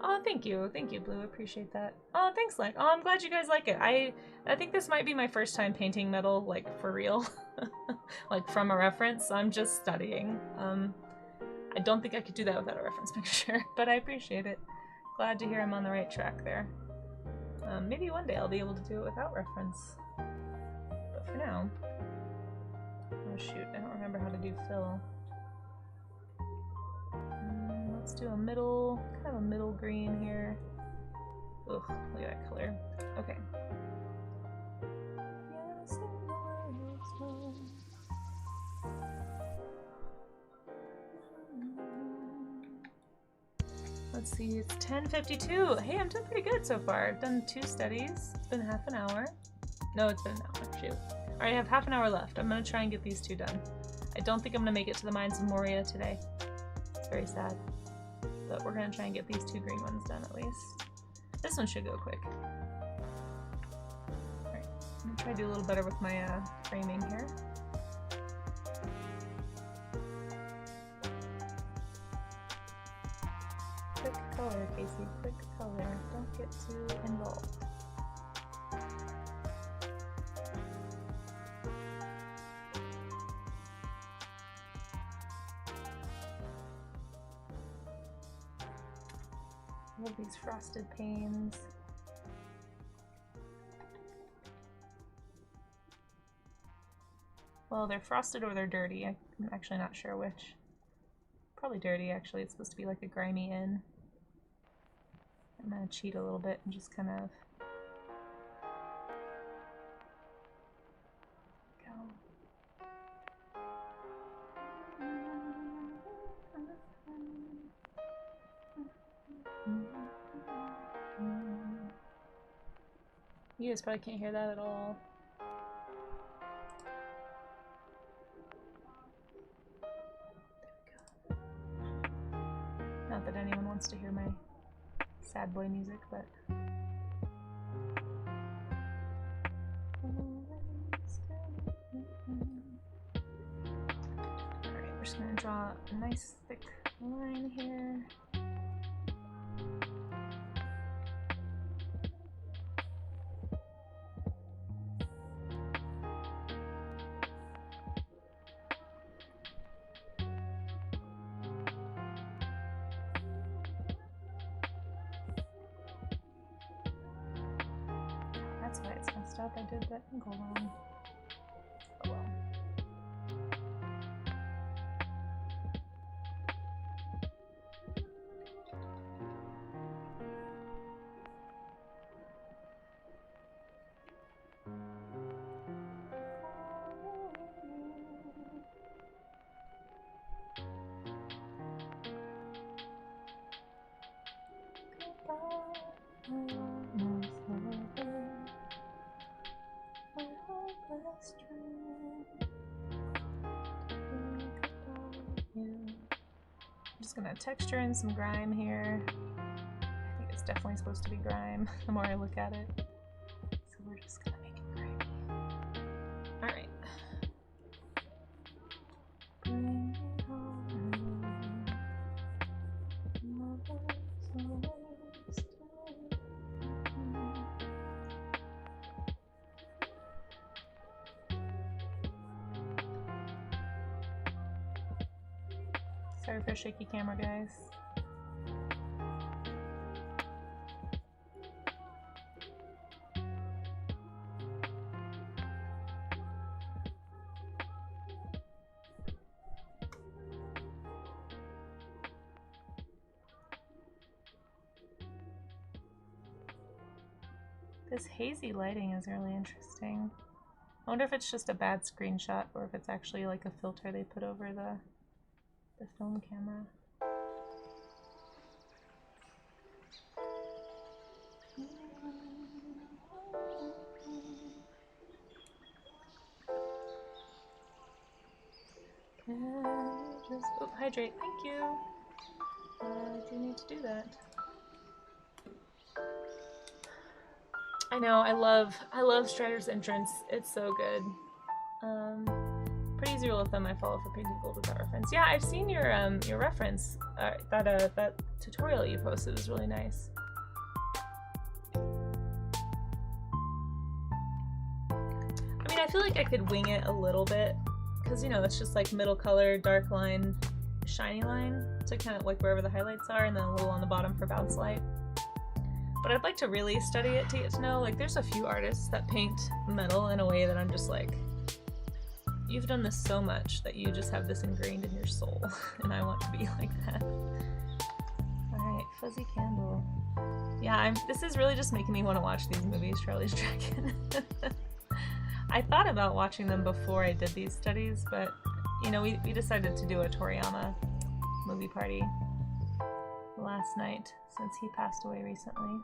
Oh, thank you, Blue. Appreciate that. Oh, thanks, Lek. Oh, I'm glad you guys like it. I think this might be my first time painting metal, like, for real. Like, from a reference. I'm just studying. I don't think I could do that without a reference picture, but I appreciate it. Glad to hear I'm on the right track there. Maybe one day I'll be able to do it without reference. But for now... Oh, shoot. I don't remember how to do fill. Let's do a middle, kind of a middle green here. Ugh, look at that color. Okay. Let's see, it's 10:52. Hey, I'm doing pretty good so far. I've done 2 studies. It's been half an hour. No, it's been an hour. Shoot. Alright, I have half an hour left. I'm gonna try and get these 2 done. I don't think I'm gonna make it to the Mines of Moria today. It's very sad. But we're gonna try and get these 2 green ones done at least. This one should go quick. Alright, I'm gonna try to do a little better with my framing here. Quick color, Casey, quick color. Don't get too involved. Love these frosted panes. Well, they're frosted or they're dirty. I'm actually not sure which. Probably dirty, actually. It's supposed to be like a grimy in. I'm gonna cheat a little bit and just kind of go. You guys probably can't hear that at all. There we go. Not that anyone wants to hear my sad boy music, but alright, we're just gonna draw a nice thick line here. That's why it's messed up. I did that angle wrong. Oh well. I'm just gonna texture in some grime here. I think it's definitely supposed to be grime the more I look at it. So we're just gonna make it grimy. Alright. Sorry for shaky camera, guys. This hazy lighting is really interesting. I wonder if it's just a bad screenshot or if it's actually like a filter they put over the film camera. Can you just hydrate? Thank you. I do need to do that. I know, I love Strider's entrance. It's so good. Pretty easy rule of thumb I follow for picking people without reference. Yeah, I've seen your reference. That tutorial you posted was really nice. I mean, I feel like I could wing it a little bit because, you know, it's just like middle color, dark line, shiny line to kind of like wherever the highlights are, and then a little on the bottom for bounce light. But I'd like to really study it to get to know. Like, there's a few artists that paint metal in a way that I'm just like, you've done this so much that you just have this ingrained in your soul, and I want to be like that. Alright, fuzzy candle. Yeah, this is really just making me want to watch these movies, Charlie's Dragon. I thought about watching them before I did these studies, but, you know, we decided to do a Toriyama movie party last night since he passed away recently.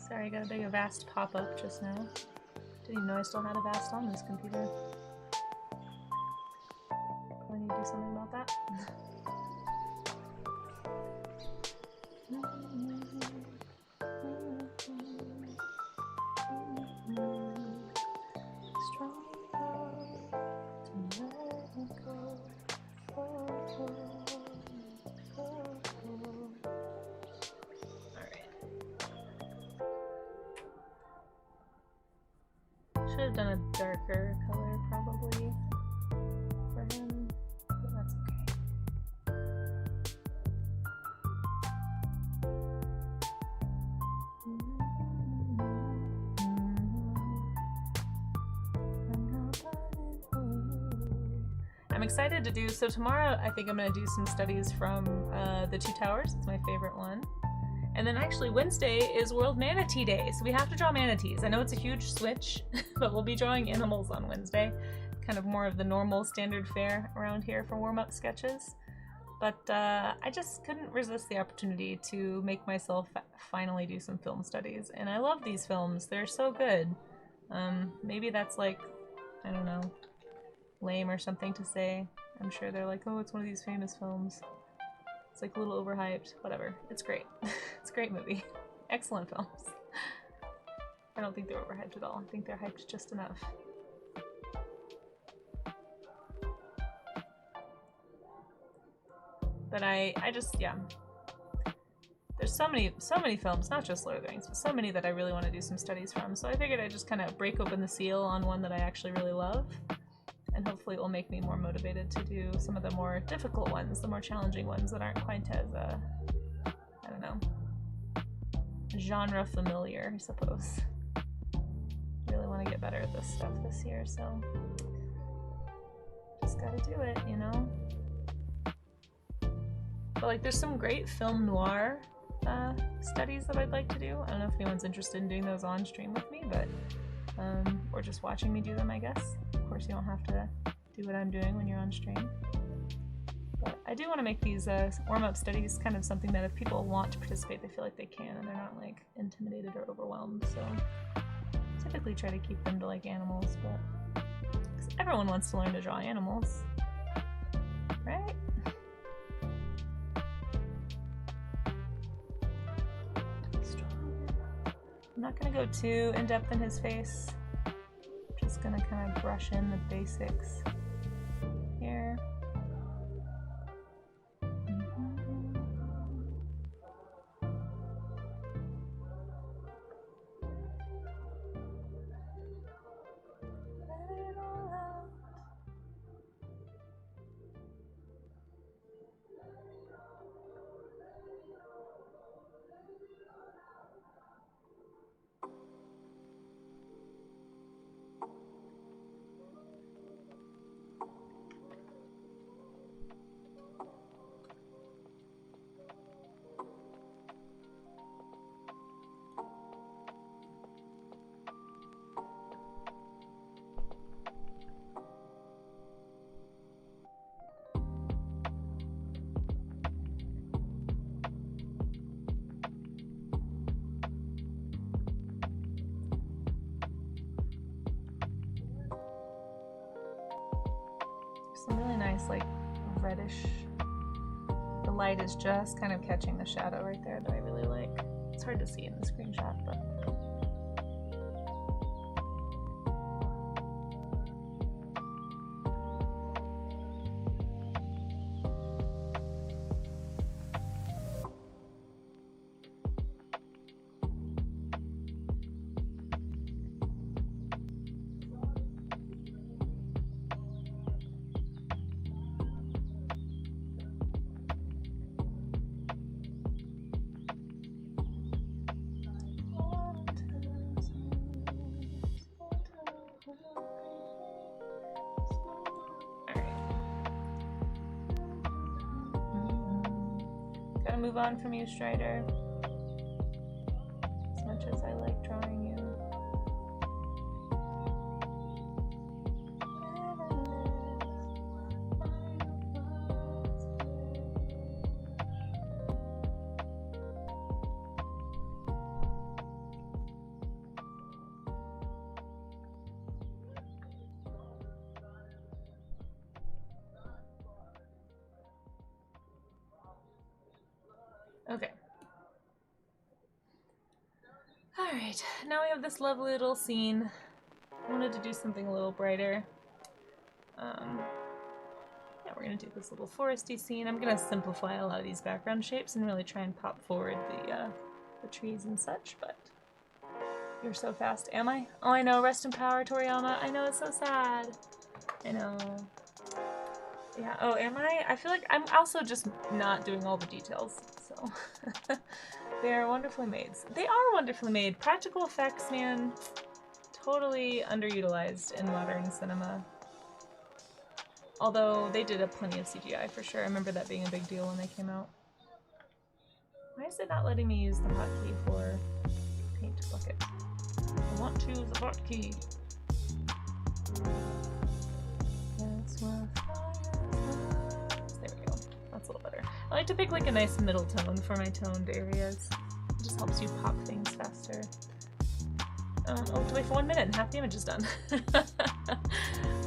Sorry, I got a big Avast pop-up just now. Didn't even know I still had Avast on this computer. Probably need to do something about that. should have done a darker color probably for him, but that's okay. I'm excited to do, so tomorrow I think I'm going to do some studies from the Two Towers. It's my favorite one. And then actually Wednesday is World Manatee Day, so we have to draw manatees. I know it's a huge switch, but we'll be drawing animals on Wednesday. Kind of more of the normal standard fare around here for warm-up sketches. But I just couldn't resist the opportunity to make myself finally do some film studies. And I love these films, they're so good. Maybe that's like, I don't know, lame or something to say. I'm sure they're like, oh, it's one of these famous films. It's like a little overhyped, whatever. It's great. It's a great movie. Excellent films. I don't think they're overhyped at all. I think they're hyped just enough. But I just, yeah. There's so many films, not just Lord of the Rings, but so many that I really want to do some studies from. So I figured I'd just kind of break open the seal on one that I actually really love. And hopefully it will make me more motivated to do some of the more difficult ones, the more challenging ones that aren't quite as, I don't know, genre familiar, I suppose. I really want to get better at this stuff this year, so just gotta do it, you know? But like, there's some great film noir studies that I'd like to do. I don't know if anyone's interested in doing those on stream with me, but or just watching me do them, I guess. Of course, you don't have to do what I'm doing when you're on stream. But I do want to make these warm-up studies kind of something that if people want to participate, they feel like they can, and they're not like intimidated or overwhelmed. So typically try to keep them to like animals, but because everyone wants to learn to draw animals, right? I'm not gonna go too in-depth in his face. Just gonna kind of brush in the basics here. Some really nice, like, reddish. The light is just kind of catching the shadow right there that I really like. It's hard to see in the screenshot, but... Move on from you, Strider. As much as I like drawing you. Okay. Alright, now we have this lovely little scene. I wanted to do something a little brighter. Yeah, we're gonna do this little foresty scene. I'm gonna simplify a lot of these background shapes and really try and pop forward the trees and such, but You're so fast. Am I? Oh, I know. Rest in power, Toriyama. I know, it's so sad. I know. Yeah, oh, am I? I feel like I'm also just not doing all the details, so. They are wonderfully made. They are wonderfully made. Practical effects, man, totally underutilized in modern cinema. Although they did a plenty of CGI for sure. I remember that being a big deal when they came out. Why is it not letting me use the hotkey for paint bucket? I want to use the hotkey. That's what there we go. That's a little better. I like to pick like a nice middle tone for my toned areas. It just helps you pop things faster. Oh, to wait for 1 minute and half the image is done.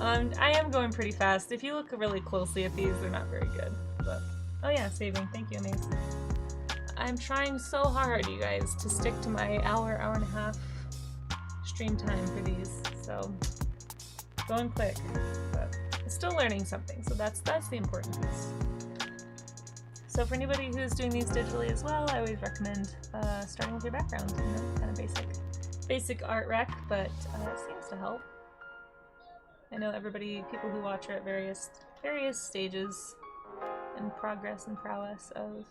I am going pretty fast. If you look really closely at these, they're not very good. But oh yeah, saving. Thank you, Amaze. I'm trying so hard, you guys, to stick to my hour and a half stream time for these. So going quick, but still learning something. So that's the important piece. So for anybody who's doing these digitally as well, I always recommend starting with your background. You know, kind of basic art rec, but it seems to help. I know people who watch are at various stages and progress and prowess of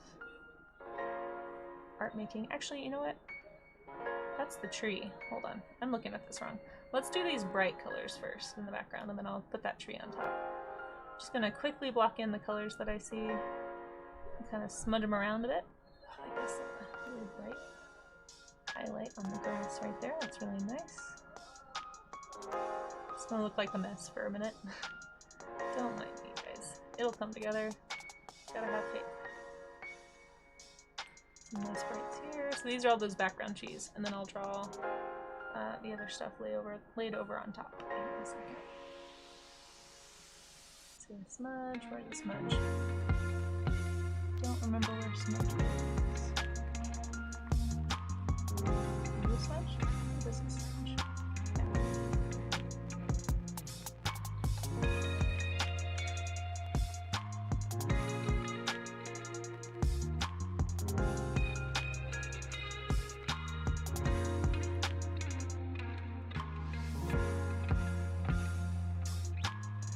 art making. Actually, you know what? That's the tree. Hold on, I'm looking at this wrong. Let's do these bright colors first in the background, and then I'll put that tree on top. Just gonna quickly block in the colors that I see and kind of smudge them around a bit. Like this really bright highlight on the grass right there. That's really nice. It's gonna look like a mess for a minute. Don't mind me, guys. It'll come together. Gotta have faith. Some nice brights here. So these are all those background trees, and then I'll draw the other stuff laid over on top. Hang on a second. Let's see, smudge. Where's the smudge? Don't remember where smudge is. This smudge? This is smudge. Yeah.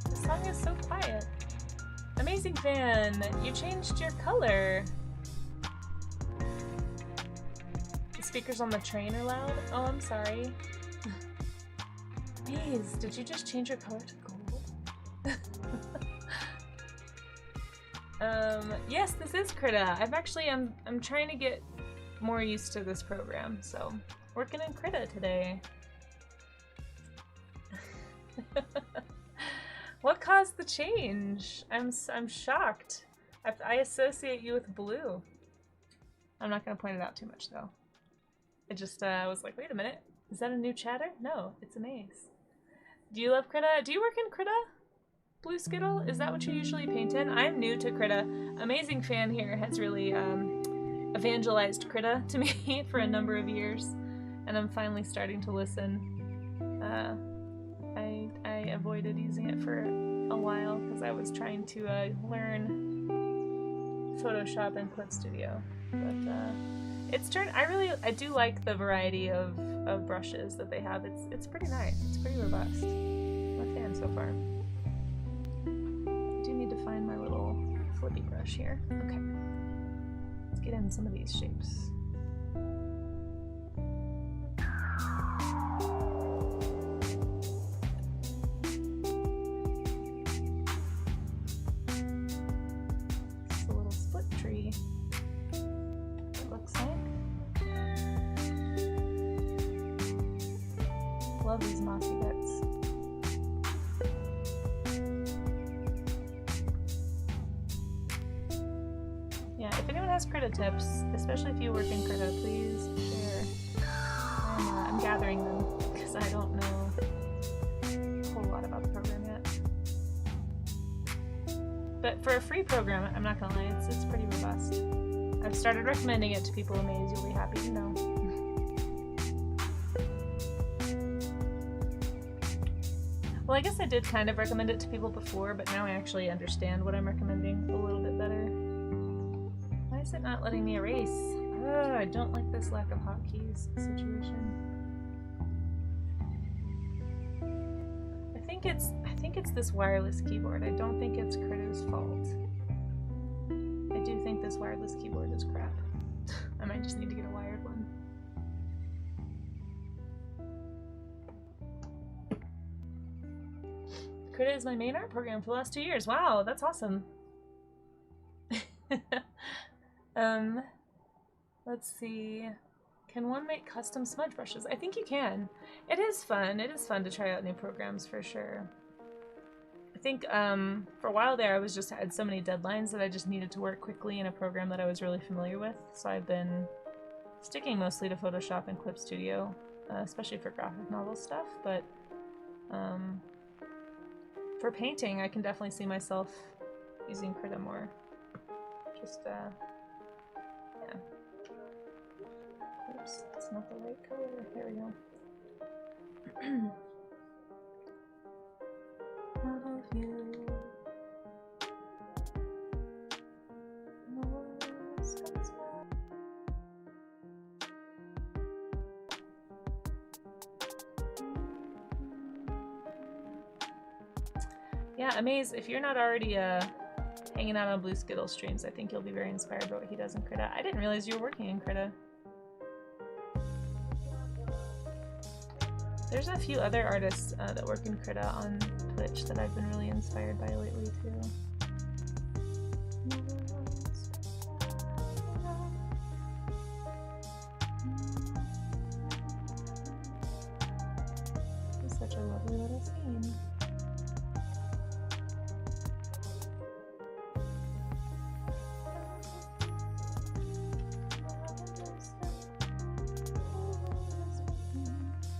This song is so quiet. Amazing fan, you changed your color. The speakers on the train are loud? Oh, I'm sorry. Maze, did you just change your color to gold? Yes, this is Krita. I'm trying to get more used to this program, so working in Krita today. What caused the change? I'm shocked. I associate you with blue. I'm not gonna point it out too much though. It just was like, wait a minute, is that a new chatter? No, it's a maze. Do you love Krita? Do you work in Krita? Blue Skittle? Is that what you usually paint in? I'm new to Krita. Amazing fan here has really evangelized Krita to me for a number of years, and I'm finally starting to listen. I avoided using it for a while because I was trying to learn Photoshop and Clip Studio, but it's turned. I do like the variety of brushes that they have. It's pretty nice. It's pretty robust. I'm a fan so far. I do need to find my little flippy brush here. Okay, let's get in some of these shapes. Love these mossy bits. Yeah, if anyone has Krita tips, especially if you work in Krita, please share. I'm gathering them because I don't know a whole lot about the program yet. But for a free program, I'm not gonna lie, it's pretty robust. I've started recommending it to people amazed. You'll be happy to know. Well, I guess I did kind of recommend it to people before, but now I actually understand what I'm recommending a little bit better. Why is it not letting me erase? Oh, I don't like this lack of hotkeys situation. think it's this wireless keyboard. I don't think it's Critter's fault. I do think this wireless keyboard is crap. I might just need to get a wired one. Critter is my main art program for the last 2 years. Wow, that's awesome. Let's see. Can one make custom smudge brushes? I think you can. It is fun. It is fun to try out new programs for sure. I think for a while there I had so many deadlines that I just needed to work quickly in a program that I was really familiar with. So I've been sticking mostly to Photoshop and Clip Studio, especially for graphic novel stuff. But for painting, I can definitely see myself using Krita more. Just yeah. Oops, that's not the right color. There we go. Love you. Yeah, Amaze, if you're not already hanging out on Blue Skittle streams, I think you'll be very inspired by what he does in Krita. I didn't realize you were working in Krita. There's a few other artists that work in Krita on Twitch that I've been really inspired by lately too. It's such a lovely little scene.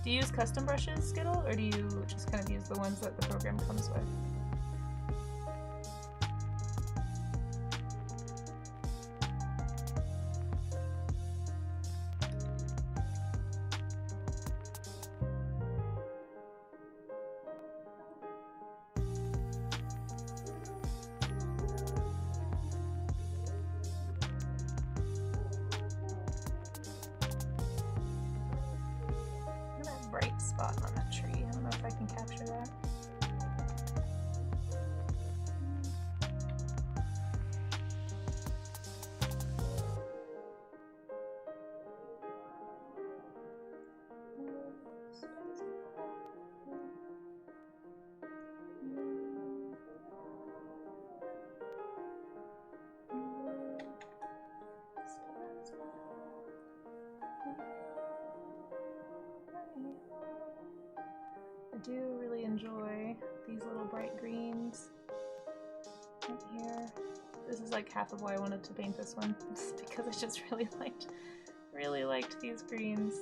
Do you use custom brushes, Skittle, or do you just kind of use the ones that the program comes with? Bright spot on that tree. I don't know if I can capture that. I do really enjoy these little bright greens right here. This is like half of why I wanted to paint this one, because I just really liked these greens.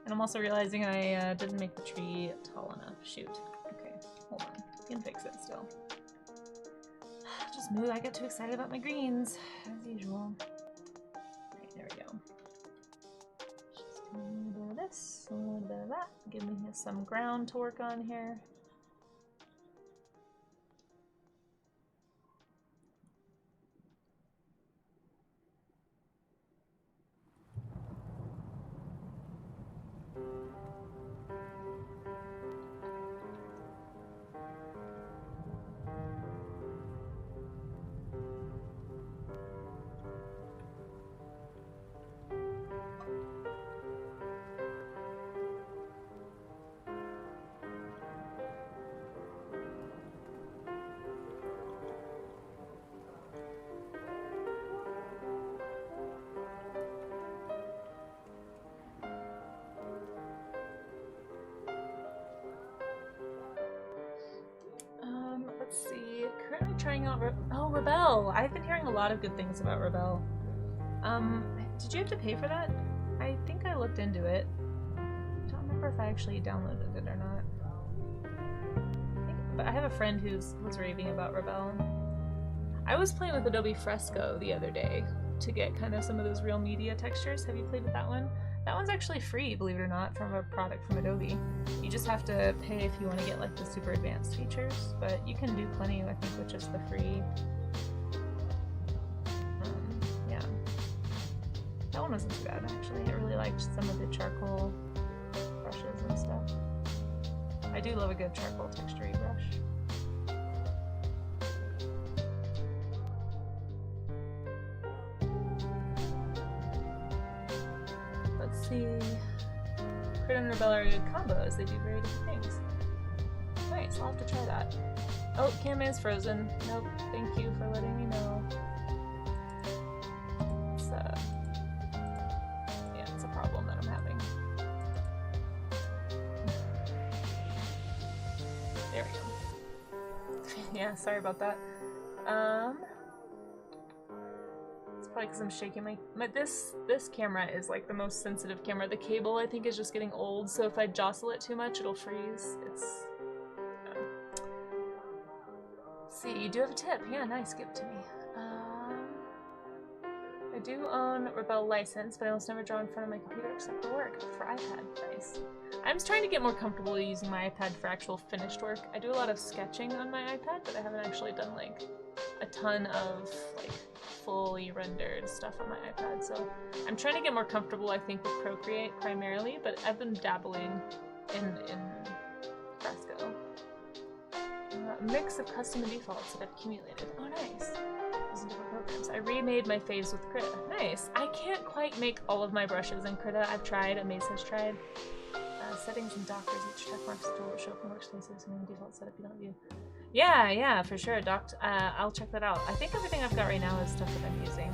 And I'm also realizing I didn't make the tree tall enough. Shoot. Okay, hold on. You can fix it still. Just move. I get too excited about my greens, as usual. Alright, there we go. A little bit of this, a little bit of that. Give me some ground to work on here. Let's see, currently trying out Rebel. I've been hearing a lot of good things about Rebel. Did you have to pay for that? I think I looked into it. I don't remember if I actually downloaded it or not. But I have a friend who was raving about Rebel. I was playing with Adobe Fresco the other day to get kind of some of those real media textures. Have you played with that one? That one's actually free, believe it or not, from a product from Adobe. You just have to pay if you want to get like the super advanced features, but you can do plenty, I think, with just the free. Yeah. That one wasn't too bad, actually. I really liked some of the charcoal brushes and stuff. I do love a good charcoal texture brush. watercolor combos. They do very different things. Nice, I'll have to try that. Oh, cam is frozen. Nope, thank you for letting me know. It's yeah, it's a problem that I'm having. There we go. Yeah, sorry about that. It's probably because I'm shaking my this camera is like the most sensitive camera. The cable I think is just getting old, so if I jostle it too much, it'll freeze. It's see, you do have a tip. Yeah, nice. Give it to me. I do own Rebel license, but I almost never draw in front of my computer except for work. For iPad, nice. I'm just trying to get more comfortable using my iPad for actual finished work. I do a lot of sketching on my iPad, but I haven't actually done like a ton of like fully rendered stuff on my iPad. So I'm trying to get more comfortable, I think, with Procreate primarily, but I've been dabbling in Fresco. Mix of custom and defaults that I've accumulated. Oh, nice. Using different programs. I remade my faves with Krita. Nice. I can't quite make all of my brushes in Krita. I've tried. Amaze has tried. Settings and dockers. Each check marks tool will show up in workspaces and default setup you don't view. Yeah, for sure. I'll check that out. I think everything I've got right now is stuff that I'm using.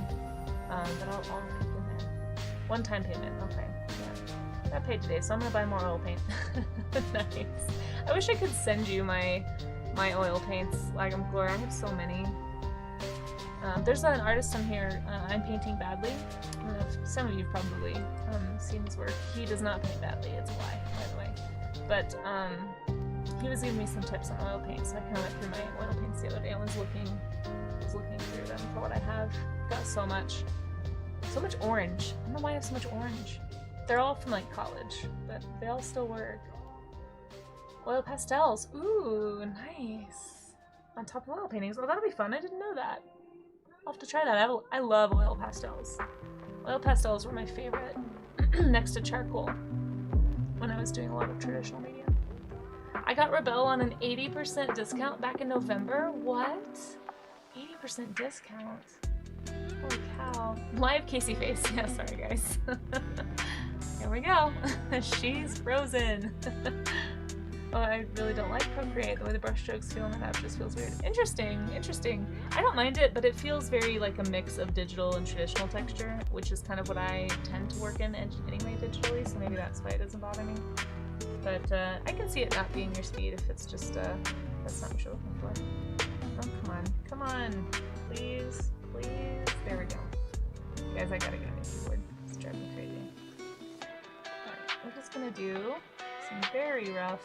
But I'll keep in there. One-time payment. Okay. Yeah. I paid today, so I'm gonna buy more oil paint. Nice. I wish I could send you my oil paints. Like, Gloria, I have so many. There's an artist on here, I'm Painting Badly. I don't know if some of you probably seen his work. He does not paint badly, it's a lie, by the way. But he was giving me some tips on oil paint, so I kind of went through my oil paints the other day. I was looking through them for what I have. Got so much orange. I don't know why I have so much orange. They're all from like college, but they all still work. Oil pastels. Ooh, nice. On top of oil paintings. Oh, that'll be fun. I didn't know that. I'll have to try that. I love oil pastels. Oil pastels were my favorite next to charcoal when I was doing a lot of traditional media. I got Rebel on an 80% discount back in November. What? 80% discount? Holy cow. Live Casey face. Yeah, sorry guys. Here we go. She's frozen. Oh, I really don't like Procreate. The way the brush strokes feel in that app just feels weird. Interesting. I don't mind it, but it feels very like a mix of digital and traditional texture, which is kind of what I tend to work in anyway digitally, so maybe that's why it doesn't bother me. But I can see it not being your speed if it's just, that's not what you're looking for. Oh, come on. Please. There we go. Guys, I gotta get a new keyboard. It's driving me crazy. Alright, we're just gonna do some very rough,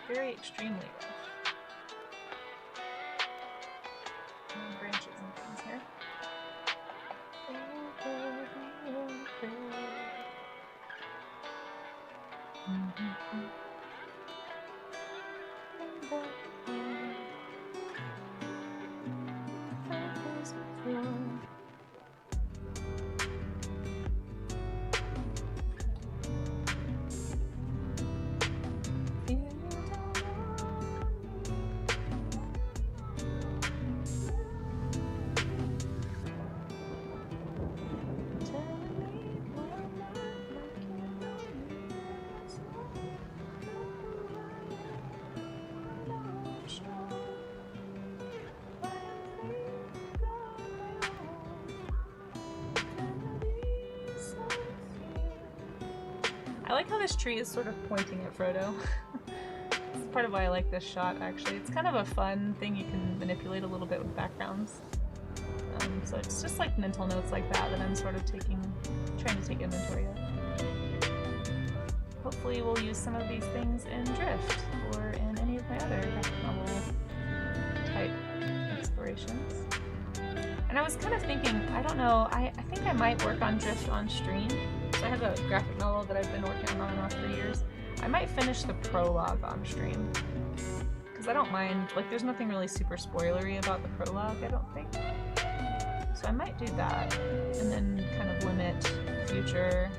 very extremely rough branches and things here. I like how this tree is sort of pointing at Frodo. It's part of why I like this shot, actually. It's kind of a fun thing you can manipulate a little bit with backgrounds. So it's just like mental notes like that I'm sort of trying to take inventory of. Hopefully we'll use some of these things in Drift, or in any of my other graphic novel type explorations. And I was kind of thinking, I don't know, I think I might work on Drift on stream. So I have a graphic novel that I've been working on and off for years. I might finish the prologue on stream. Because I don't mind, like there's nothing really super spoilery about the prologue, I don't think. So I might do that, and then kind of limit future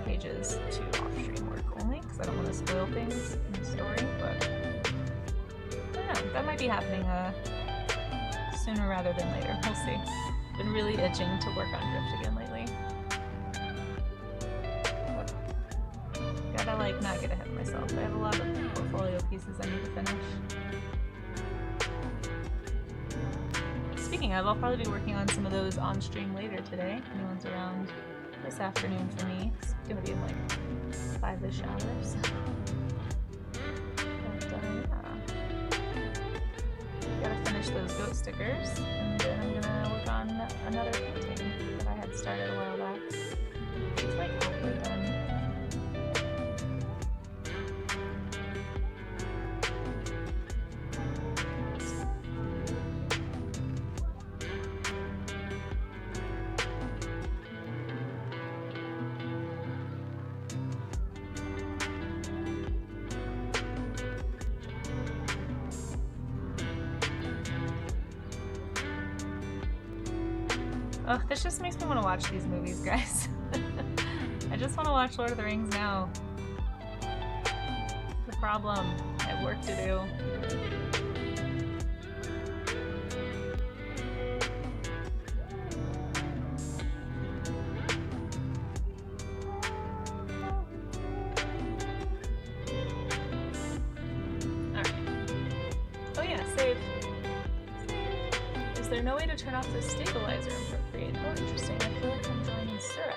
pages to off-stream work only, because I don't want to spoil things in the story, but I don't know, that might be happening sooner rather than later. We'll see. Been really itching to work on Drift again lately. gotta like not get ahead of myself. I have a lot of portfolio pieces I need to finish. Speaking of, I'll probably be working on some of those on stream later today. New one's around this afternoon for me. It's gonna be in like 5-ish hours. But yeah. Gotta finish those goat stickers, and then I'm gonna work on another painting that I had started a while back. It's like halfway done. Oh, this just makes me want to watch these movies, guys. I just want to watch Lord of the Rings now. The problem. I have work to do. Alright. Oh yeah, save. Is there no way to turn off the stabilizer and procreate? Oh, interesting. I feel like I'm drawing in syrup.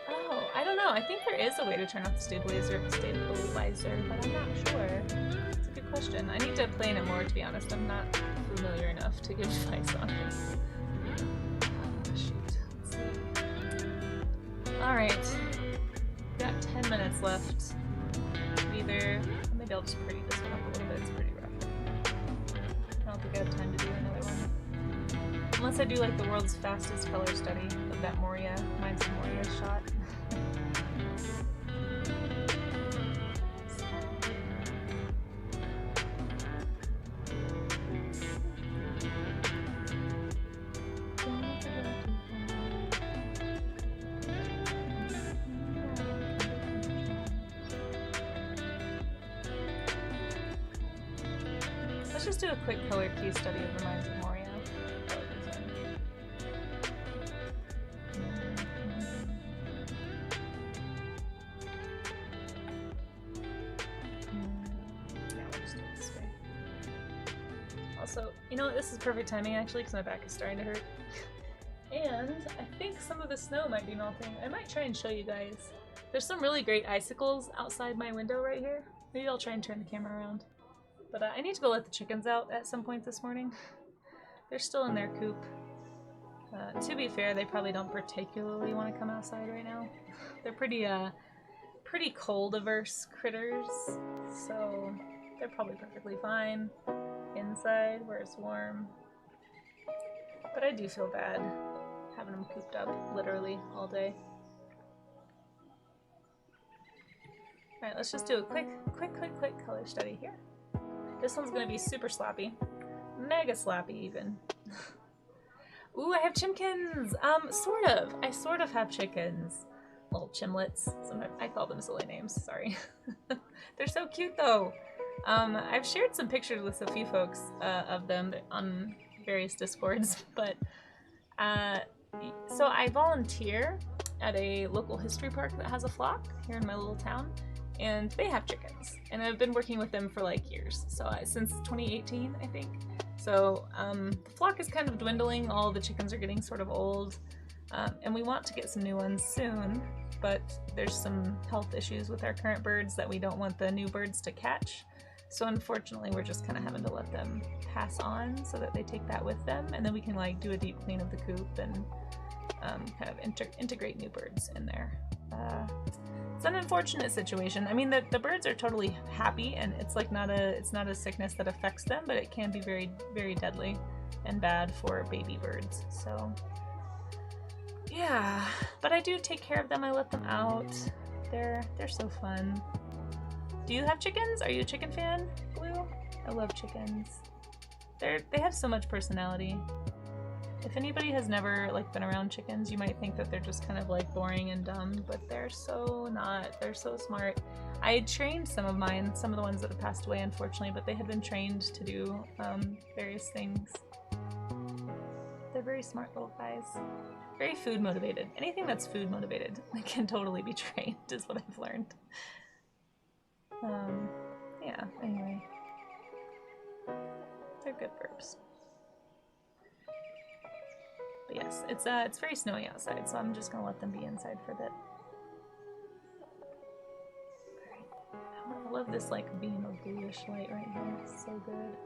Oh, I don't know. I think there is a way to turn off the stabilizer, but I'm not sure. It's a good question. I need to play in it more, to be honest. I'm not familiar enough to give advice on it. Oh, shoot. Let's see. Alright. Got 10 minutes left. Either... Maybe I'll just pretty this one up a little bit. It's pretty rough. I don't think I have time to do another one. Unless I do like the world's fastest color study of that Moria, Mines of Moria shot. Let's just do a quick color key study of the Mines of Moria. Also, you know what, this is perfect timing actually because my back is starting to hurt. And I think some of the snow might be melting. I might try and show you guys. There's some really great icicles outside my window right here. Maybe I'll try and turn the camera around. But I need to go let the chickens out at some point this morning. They're still in their coop. To be fair, they probably don't particularly want to come outside right now. They're pretty cold-averse critters, so they're probably perfectly fine inside where it's warm. But I do feel bad having them cooped up literally all day. Alright, let's just do a quick color study here. This one's gonna be super sloppy. Mega sloppy even. Ooh, I have chimkins! Sort of. I sort of have chickens. Little chimlets. Sometimes I call them silly names, sorry. They're so cute though. I've shared some pictures with a few folks of them on various Discords, but so I volunteer at a local history park that has a flock here in my little town, and they have chickens, and I've been working with them for like years, so since 2018 I think. So the flock is kind of dwindling, all the chickens are getting sort of old, and we want to get some new ones soon, but there's some health issues with our current birds that we don't want the new birds to catch. So unfortunately, we're just kind of having to let them pass on so that they take that with them, and then we can like do a deep clean of the coop and kind of integrate new birds in there. It's an unfortunate situation. I mean, the birds are totally happy, and it's like not a sickness that affects them, but it can be very, very deadly and bad for baby birds. So yeah, but I do take care of them. I let them out. They're so fun. Do you have chickens? Are you a chicken fan, Blue? I love chickens. They have so much personality. If anybody has never like been around chickens, you might think that they're just kind of like boring and dumb, but they're so not. They're so smart. I had trained some of mine, some of the ones that have passed away unfortunately, but they had been trained to do various things. They're very smart little guys. Very food motivated. Anything that's food motivated can totally be trained is what I've learned. Yeah, anyway. They're good burps. But yes, it's very snowy outside, so I'm just gonna let them be inside for a bit. I love this like beam of bluish light right here. It's so good.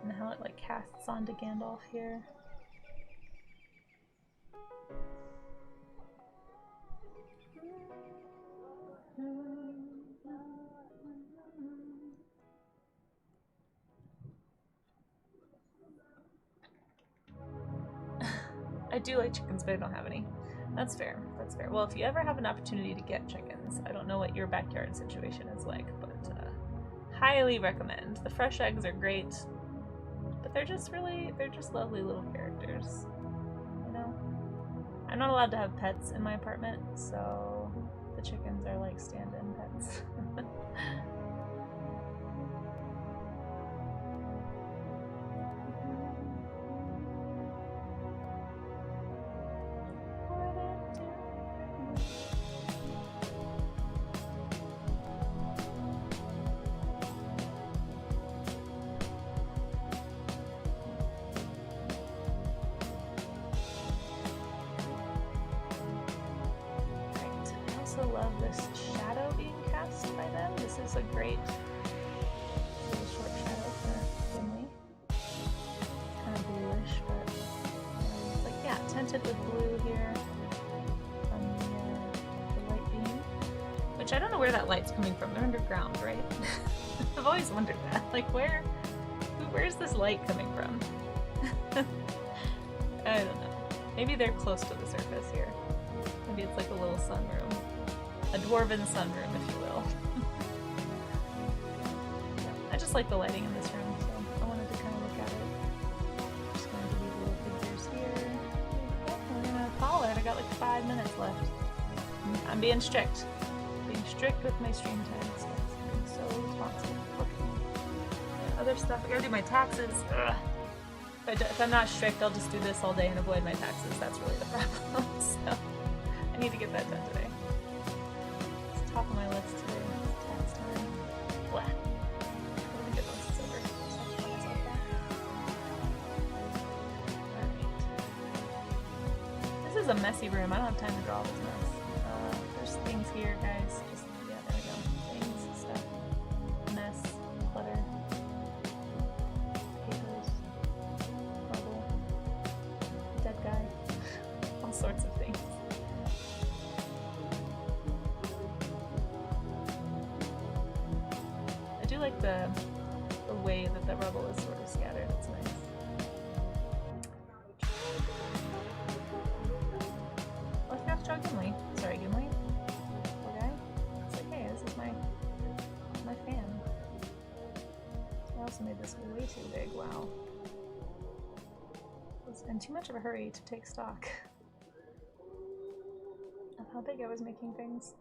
And how it like casts onto Gandalf here. I do like chickens, but I don't have any. That's fair. That's fair. Well, if you ever have an opportunity to get chickens, I don't know what your backyard situation is like, but highly recommend. The fresh eggs are great, but they're just lovely little characters. You know? I'm not allowed to have pets in my apartment, so the chickens are like stand-in pets. Love this shadow being cast by them. This is a great short shadow for Gimli. It's kind of bluish, but like yeah, tinted with blue here from the light beam. Which I don't know where that light's coming from. They're underground, right? I've always wondered that. Like where's this light coming from? I don't know. Maybe they're close to the surface here. Maybe it's like a little sunroom. A dwarven sunroom, if you will. I just like the lighting in this room, so I wanted to kind of look at it. Just going to do these little figures here. We're gonna call it. I got like 5 minutes left. I'm being strict. Being strict with my stream times. I'm so responsible. Okay. Other stuff. I gotta do my taxes. Ugh. If I'm not strict, I'll just do this all day and avoid my taxes. That's really the problem. So I need to get that done today. Top of my list today. Tax time. Blah. Really good once it's over. Just have to put myself back. Alright. This is a messy room. I don't have time to draw this mess. There's things here, guys. Just, yeah, there we go. Things, stuff. Mess. Clutter. Papers. Marble. Dead guy. All sorts of things. I like the way that the rubble is sort of scattered. It's nice. Oh, I forgot to draw Gimli. Sorry, Gimli. Okay. It's like, hey, this is my fan. I also made this way too big. Wow. I was in too much of a hurry to take stock of how big I was making things.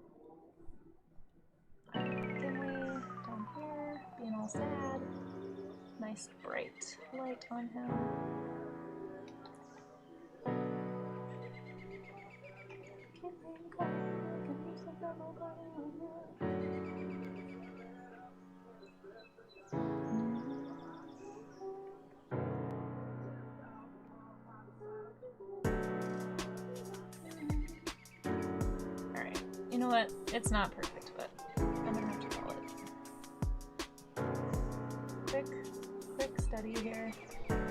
Being all sad. Nice bright light on him. Alright, you know what? It's not perfect, but I'm gonna have to call it. Quick study here. Okay.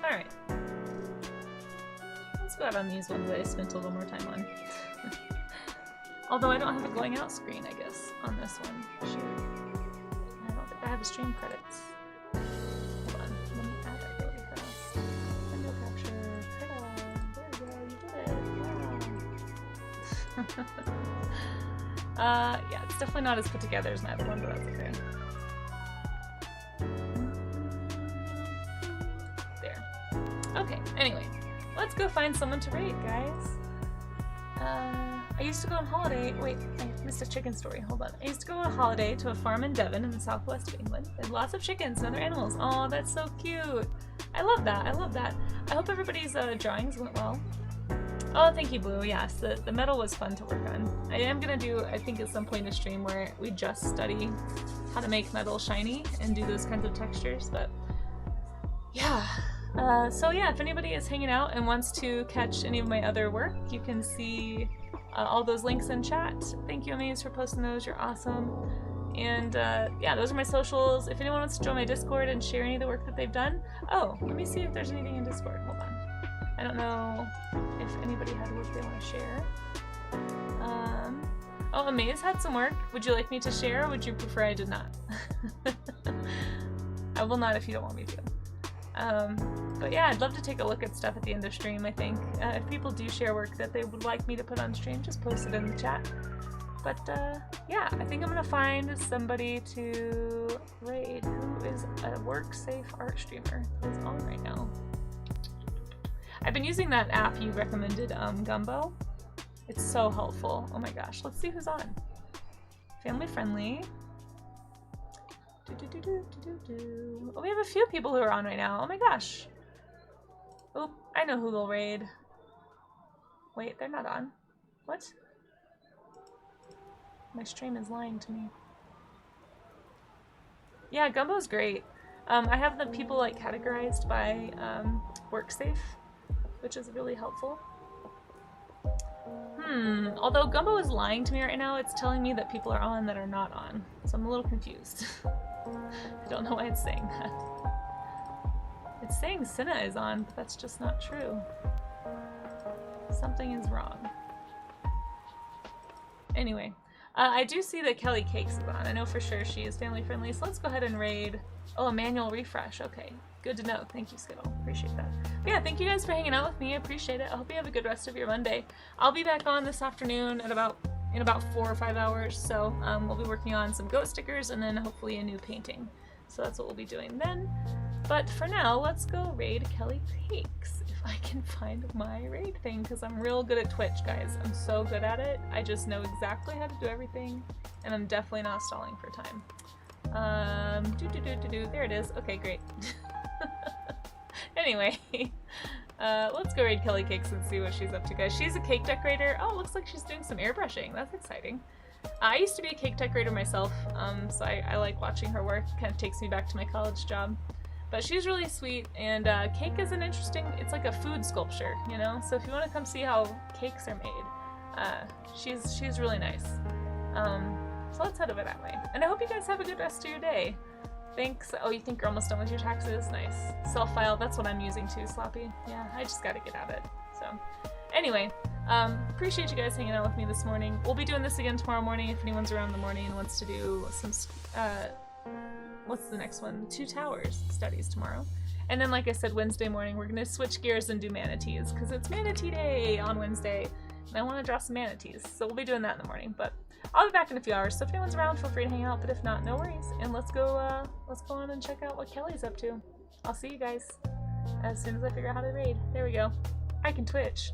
Alright. Let's go out on these ones that I spent a little more time on. Although I don't have a going out screen, I guess, on this one. Shoot. I don't think I have a stream credits. Hold on, let me add that really fast. Window capture, credit. There you go, you did it. Wow. Yeah, it's definitely not as put together as my other one, but that's okay. There. Okay, anyway. Let's go find someone to raid, guys. I used to go on holiday. Wait, I missed a chicken story. Hold on. I used to go on holiday to a farm in Devon in the southwest of England. They had lots of chickens and other animals. Oh, that's so cute. I love that. I love that. I hope everybody's drawings went well. Oh, thank you, Blue. Yes, the metal was fun to work on. I am gonna do, I think, at some point a stream where we just study how to make metal shiny and do those kinds of textures. But yeah. So yeah, if anybody is hanging out and wants to catch any of my other work, you can see all those links in chat. Thank you, Amaze, for posting those. You're awesome. And yeah, those are my socials. If anyone wants to join my Discord and share any of the work that they've done. Oh, let me see if there's anything in Discord. Hold on. I don't know if anybody had work they want to share. Oh, Amaze had some work. Would you like me to share, or would you prefer I did not? I will not if you don't want me to. But yeah, I'd love to take a look at stuff at the end of stream, I think. If people do share work that they would like me to put on stream, just post it in the chat. But yeah, I think I'm gonna find somebody to raid who is a work-safe art streamer who's on right now. I've been using that app you recommended, Gumbo. It's so helpful. Oh my gosh, let's see who's on. Family friendly. Oh, we have a few people who are on right now. Oh my gosh. Oh, I know who will raid. Wait, they're not on. What? My stream is lying to me. Yeah, Gumbo's great. I have the people like categorized by WorkSafe, which is really helpful. Although Gumbo is lying to me right now, it's telling me that people are on that are not on. So I'm a little confused. I don't know why it's saying that. It's saying Cinna is on, but that's just not true. Something is wrong. Anyway, I do see that Kelly Cakes is on. I know for sure she is family friendly, so let's go ahead and raid. Oh, a manual refresh. Okay, good to know. Thank you, Skittle. Appreciate that. But yeah, thank you guys for hanging out with me. I appreciate it. I hope you have a good rest of your Monday. I'll be back on this afternoon at in about 4 or 5 hours, so we'll be working on some goat stickers and then hopefully a new painting. So that's what we'll be doing then. But for now, let's go raid Kelly Cakes if I can find my raid thing, because I'm real good at Twitch, guys. I'm so good at it. I just know exactly how to do everything, and I'm definitely not stalling for time. There it is. Okay, great. Anyway, let's go raid Kelly Cakes and see what she's up to, guys. She's a cake decorator. Oh, looks like she's doing some airbrushing. That's exciting. I used to be a cake decorator myself, so I like watching her work. Kind of takes me back to my college job. But she's really sweet, and cake is an interesting, it's like a food sculpture, you know? So if you want to come see how cakes are made, she's really nice. So let's head over that way. And I hope you guys have a good rest of your day. Thanks. Oh, you think you're almost done with your taxes? Nice. Self-file, that's what I'm using too, Sloppy. Yeah, I just gotta get at it. So, anyway, appreciate you guys hanging out with me this morning. We'll be doing this again tomorrow morning if anyone's around in the morning and wants to do some, what's the next one? Two Towers studies tomorrow. And then, like I said, Wednesday morning, we're gonna switch gears and do manatees, because it's manatee day on Wednesday, and I want to draw some manatees. So we'll be doing that in the morning, but I'll be back in a few hours, so if anyone's around, feel free to hang out, but if not, no worries. And let's go on and check out what Kelly's up to. I'll see you guys as soon as I figure out how to raid. There we go. I can Twitch.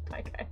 Bye, guys.